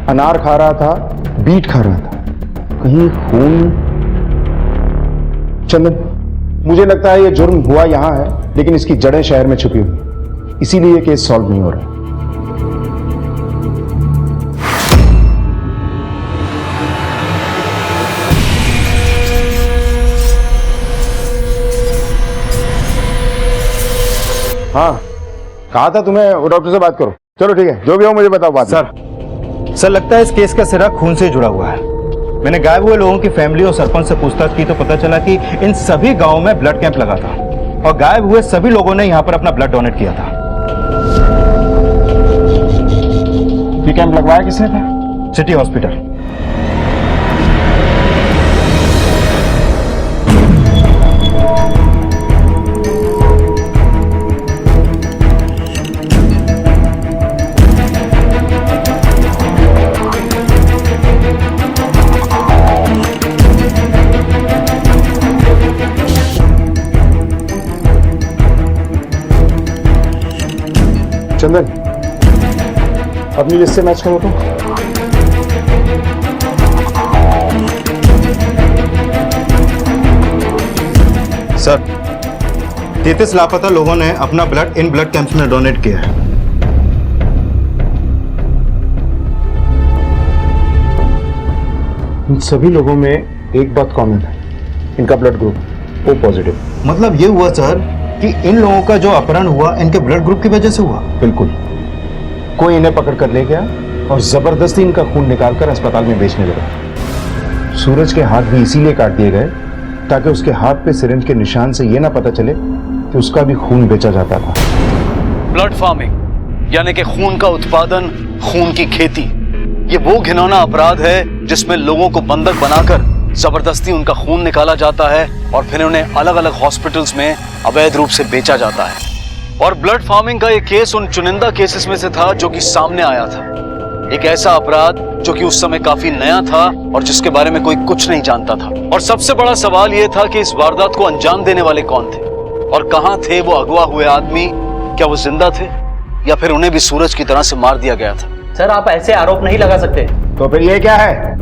अनार खा रहा था, बीट खा रहा था, कहीं खून। चंदन, मुझे लगता है ये जुर्म हुआ यहां है, लेकिन इसकी जड़ें शहर में छुपी हुई, इसीलिए ये केस सॉल्व नहीं हो रहा। हाँ, कहा था तुम्हें वो डॉक्टर से बात करो। चलो ठीक है, जो भी हो मुझे बताओ बात। सर लगता है इस केस का सिरा खून से जुड़ा हुआ है। मैंने गायब हुए लोगों की फैमिली और सरपंच से पूछताछ की तो पता चला कि इन सभी गांवों में ब्लड कैंप लगा था और गायब हुए सभी लोगों ने यहां पर अपना ब्लड डोनेट किया था। ये कैंप लगवाया किसने था? City hospital. चंदन, अपनी लिस्ट से मैच करो तो। सर 33 लापता लोगों ने अपना ब्लड इन ब्लड कैंप्स में डोनेट किया है। इन सभी लोगों में एक बात कॉमन है, इनका ब्लड ग्रुप ओ पॉजिटिव। मतलब ये हुआ सर कि इन लोगों का जो अपहरण हुआ इनके ब्लड ग्रुप की वजह से हुआ। बिल्कुल, कोई इन्हें पकड़ कर ले गया और जबरदस्ती इनका खून निकालकर अस्पताल में बेचने लगा। सूरज के हाथ भी इसीलिए काट दिए गए ताकि उसके हाथ पे सिरिंज के निशान से यह ना पता चले कि उसका भी खून बेचा जाता था। ब्लड फार्मिंग यानी कि खून का उत्पादन, खून की खेती, ये वो घिनौना अपराध है जिसमें लोगों को बंधक बनाकर जबरदस्ती उनका खून निकाला जाता है और फिर उन्हें अलग अलग हॉस्पिटल्स में अवैध रूप से बेचा जाता है। और ब्लड फार्मिंग का ये केस उन चुनिंदा केसेस में से था जो कि सामने आया था। एक ऐसा अपराध जो कि उस समय काफी नया था और जिसके बारे में कोई कुछ नहीं जानता था। और सबसे बड़ा सवाल यह था कि इस वारदात को अंजाम देने वाले कौन थे और कहां थे वो अगवा हुए आदमी? क्या वो जिंदा थे या फिर उन्हें भी सूरज की तरह से मार दिया गया था? सर, आप ऐसे आरोप नहीं लगा सकते। तो फिर ये क्या है?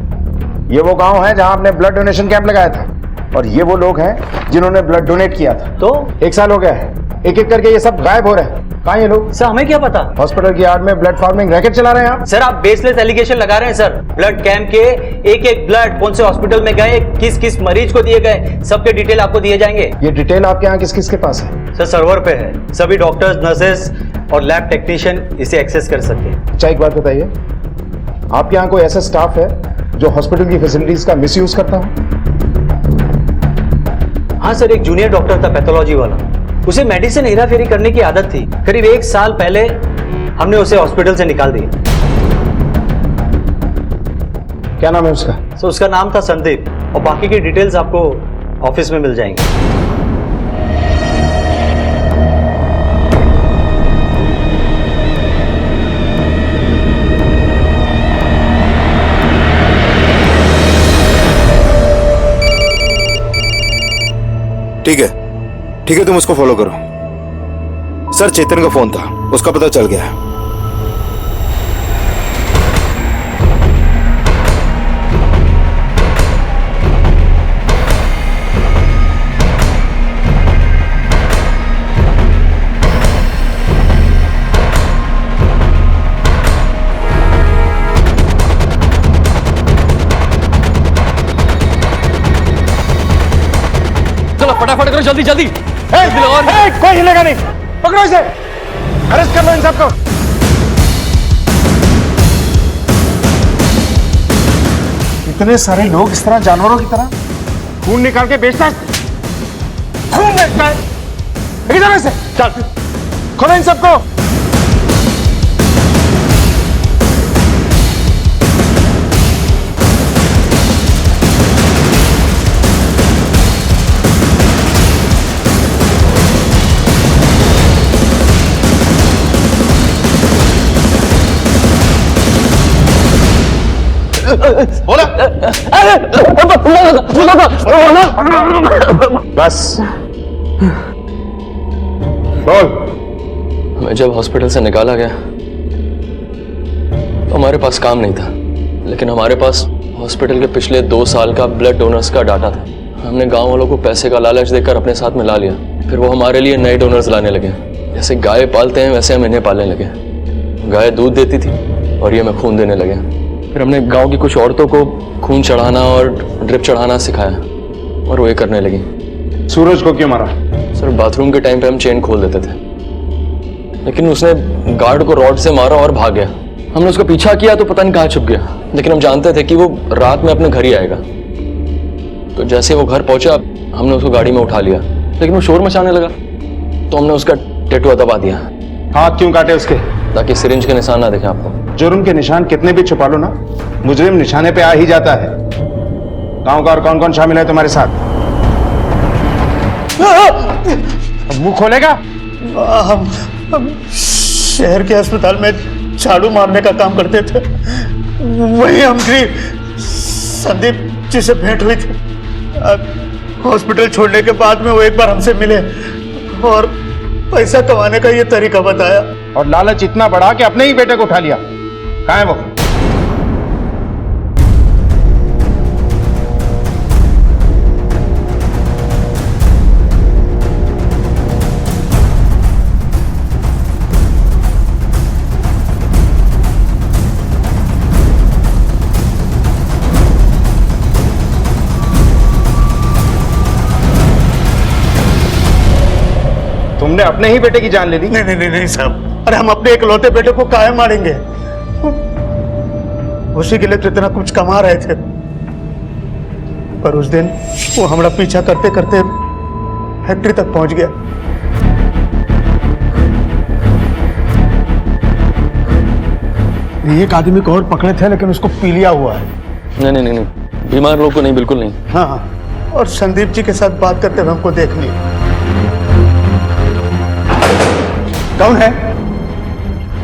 ये वो गांव है जहां आपने ब्लड डोनेशन कैंप लगाया था और ये वो लोग हैं जिन्होंने ब्लड डोनेट किया था। तो 1 साल हो गया है। एक एक करके ये सब गायब हो रहे हैं। कहाँ ये लोग? सर हमें क्या पता। हॉस्पिटल की यार्ड में ब्लड फार्मिंग रैकेट चला रहे हैं आप? सर आप बेसलेस एलिगेशन लगा रहे हैं सर। ब्लड कैंप के एक एक ब्लड कौन से हॉस्पिटल में गए, किस किस मरीज को दिए गए, सबके डिटेल आपको दिए जाएंगे। ये डिटेल आपके यहाँ किस किस के पास है? सर सर्वर पे है, सभी डॉक्टर्स, नर्सेस और लैब टेक्नीशियन इसे एक्सेस कर सकते हैं। अच्छा एक बात बताइए, आपके यहाँ कोई ऐसा स्टाफ है जो हॉस्पिटल की फैसिलिटीज का मिसयूज करता हो? हाँ सर, एक जूनियर डॉक्टर था पैथोलॉजी वाला, उसे मेडिसिन हेराफेरी करने की आदत थी। करीब 1 साल पहले हमने उसे हॉस्पिटल से निकाल दिया। क्या नाम है उसका? सर उसका नाम था संदीप, और बाकी की डिटेल्स आपको ऑफिस में मिल जाएंगी। ठीक है तुम उसको फॉलो करो। सर चेतन का फोन था, उसका पता चल गया है। फटाफट करो, जल्दी जल्दी। कोई हिलेगा नहीं, पकड़ो इसे, अरेस्ट कर लो इन सबको। इतने सारे लोग इस तरह जानवरों की तरह खून निकाल के बेचता है, खून बेचता है। इधर इसे चल, खोलो इन सबको। बस बोल। मैं जब हॉस्पिटल से निकाला गया तो हमारे पास काम नहीं था, लेकिन हमारे पास हॉस्पिटल के पिछले 2 साल का ब्लड डोनर्स का डाटा था। हमने गांव वालों को पैसे का लालच देकर अपने साथ मिला लिया, फिर वो हमारे लिए नए डोनर्स लाने लगे। जैसे गाय पालते हैं वैसे हम इन्हें पालने लगे। गाय दूध देती थी और ये हमें खून देने लगे। फिर हमने गांव की कुछ औरतों को खून चढ़ाना और ड्रिप चढ़ाना सिखाया और वो ये करने लगी। सूरज को क्यों मारा? सर बाथरूम के टाइम पे हम चेन खोल देते थे, लेकिन उसने गार्ड को रॉड से मारा और भाग गया। हमने उसका पीछा किया तो पता नहीं कहाँ छुप गया, लेकिन हम जानते थे कि वो रात में अपने घर ही आएगा। तो जैसे वो घर पहुंचा हमने उसको गाड़ी में उठा लिया, लेकिन वो शोर मचाने लगा तो हमने उसका टेटुआ दबा दिया। हाथ क्यों काटे उसके? ताकि सिरिंज के निशान ना दिखे आपको। जुर्म के निशान कितने भी छुपा लो ना, मुजरिम निशाने पे आ ही जाता है। गांव का और कौन कौन शामिल है तुम्हारे साथ? मुंह खोलेगा? हम शहर के अस्पताल में झाड़ू मारने का काम करते थे, वही हमकी संदीप जी से भेंट हुई थी। हॉस्पिटल छोड़ने के बाद में वो एक बार हमसे मिले और पैसा कमाने का ये तरीका बताया। और लालच इतना बड़ा कि अपने ही बेटे को उठा लिया। कहाँ है वो? तुमने अपने ही बेटे की जान ले ली? नहीं नहीं नहीं नहीं साहब, अरे हम अपने इकलौते बेटे को काहे मारेंगे? उसी के लिए तो इतना कुछ कमा रहे थे, पर उस दिन वो हमारा पीछा करते करते फैक्ट्री तक पहुंच गया। एक आदमी को और पकड़े थे, लेकिन उसको पी लिया हुआ है। नहीं नहीं नहीं, बीमार लोग को नहीं, बिल्कुल नहीं। हाँ हाँ, और संदीप जी के साथ बात करते हुए हमको देख लिया। कौन है?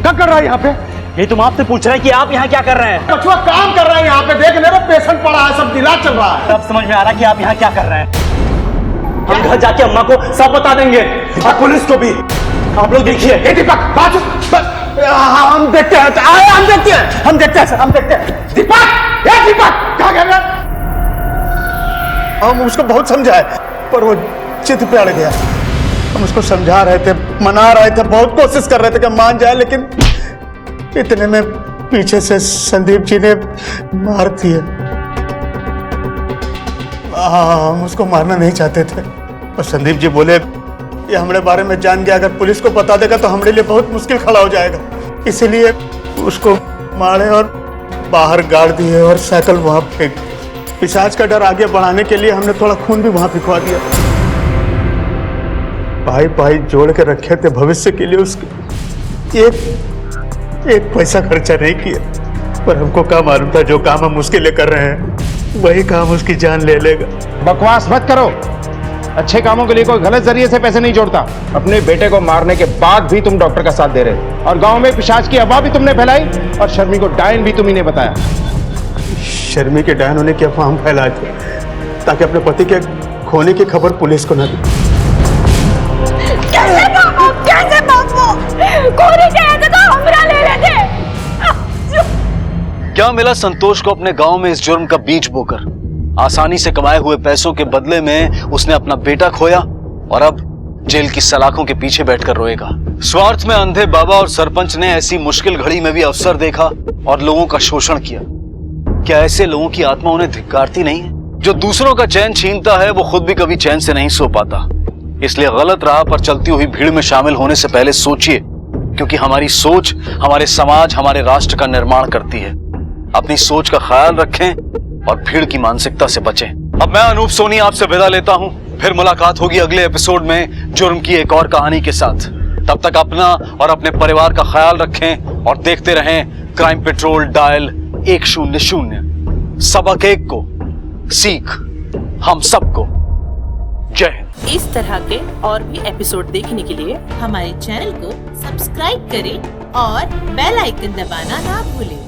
क्या कर रहा है यहाँ पे? ये तुम आपसे पूछ रहे हैं कि आप यहाँ क्या कर रहे हैं? बचुआ काम कर रहा है यहाँ पे, देख मेरा पेशेंट पड़ा है, सब इलाज चल रहा है। अब समझ में आ रहा है कि आप यहाँ क्या कर रहे हैं। हम घर जाके अम्मा को सब बता देंगे और पुलिस को भी। आप लोग देखिए। हम देखते हैं, हम देखते हैं, हम देखते हैं सर, हम देखते हैं। दीपक, ये दीपक क्या कर रहा है? हम उसको बहुत समझाए, पर वो चित पे अड़ गया। हम उसको समझा रहे थे, मना रहे थे, बहुत कोशिश कर रहे थे कि मान जाए, लेकिन इतने में पीछे से संदीप जी ने मार दिया। हम उसको मारना नहीं चाहते थे, और संदीप जी बोले ये हमारे बारे में जान गया, अगर पुलिस को बता देगा तो हमारे लिए बहुत मुश्किल खड़ा हो जाएगा, इसीलिए उसको मारे और बाहर गाड़ दिए और साइकिल वहां फेंक। पिशाच का डर आगे बढ़ाने के लिए हमने थोड़ा खून भी वहां फिकवा दिया। भाई भाई जोड़ के रखे थे भविष्य के लिए, उसके एक पैसा खर्चा नहीं किया, पर हमको क्या मालूम था जो काम हम उसके लिए कर रहे हैं वही काम उसकी जान ले लेगा। बकवास मत करो, अच्छे कामों के लिए कोई गलत जरिए से पैसे नहीं जोड़ता। अपने बेटे को मारने के बाद भी तुम डॉक्टर का साथ दे रहे, और गांव में पिशाच की अफवाह भी तुमने फैलाई, और शर्मी को डायन भी तुम ही ने बताया। शर्मी के डायन होने की अफवाह हम फैलाए थे ताकि अपने पति के खोने की खबर पुलिस को न दी। कैसे बाबू कोरी कहे तो हमरा ले लेते। क्या मिला संतोष को अपने गांव में इस जुर्म का बीज बोकर? आसानी से कमाए हुए पैसों के बदले में उसने अपना बेटा खोया, और अब जेल की सलाखों के पीछे बैठकर रोएगा। स्वार्थ में अंधे बाबा और सरपंच ने ऐसी मुश्किल घड़ी में भी अवसर देखा और लोगों का शोषण किया। क्या ऐसे लोगों की आत्मा उन्हें धिक्कारती नहीं है? जो दूसरों का चैन छीनता है वो खुद भी कभी चैन से नहीं सो पाता। इसलिए गलत राह पर चलती हुई भीड़ में शामिल होने से पहले सोचिए, क्योंकि हमारी सोच हमारे समाज, हमारे राष्ट्र का निर्माण करती है। अपनी सोच का ख्याल रखें और भीड़ की मानसिकता से बचें। अब मैं अनूप सोनी आपसे विदा लेता हूं, फिर मुलाकात होगी अगले एपिसोड में जुर्म की एक और कहानी के साथ। तब तक अपना और अपने परिवार का ख्याल रखें और देखते रहें क्राइम पेट्रोल डायल 100। सबक एक को, सीख हम सबको। जय हिंद। इस तरह के और भी एपिसोड देखने के लिए हमारे चैनल को सब्सक्राइब करें और बेल आइकन दबाना ना भूलें।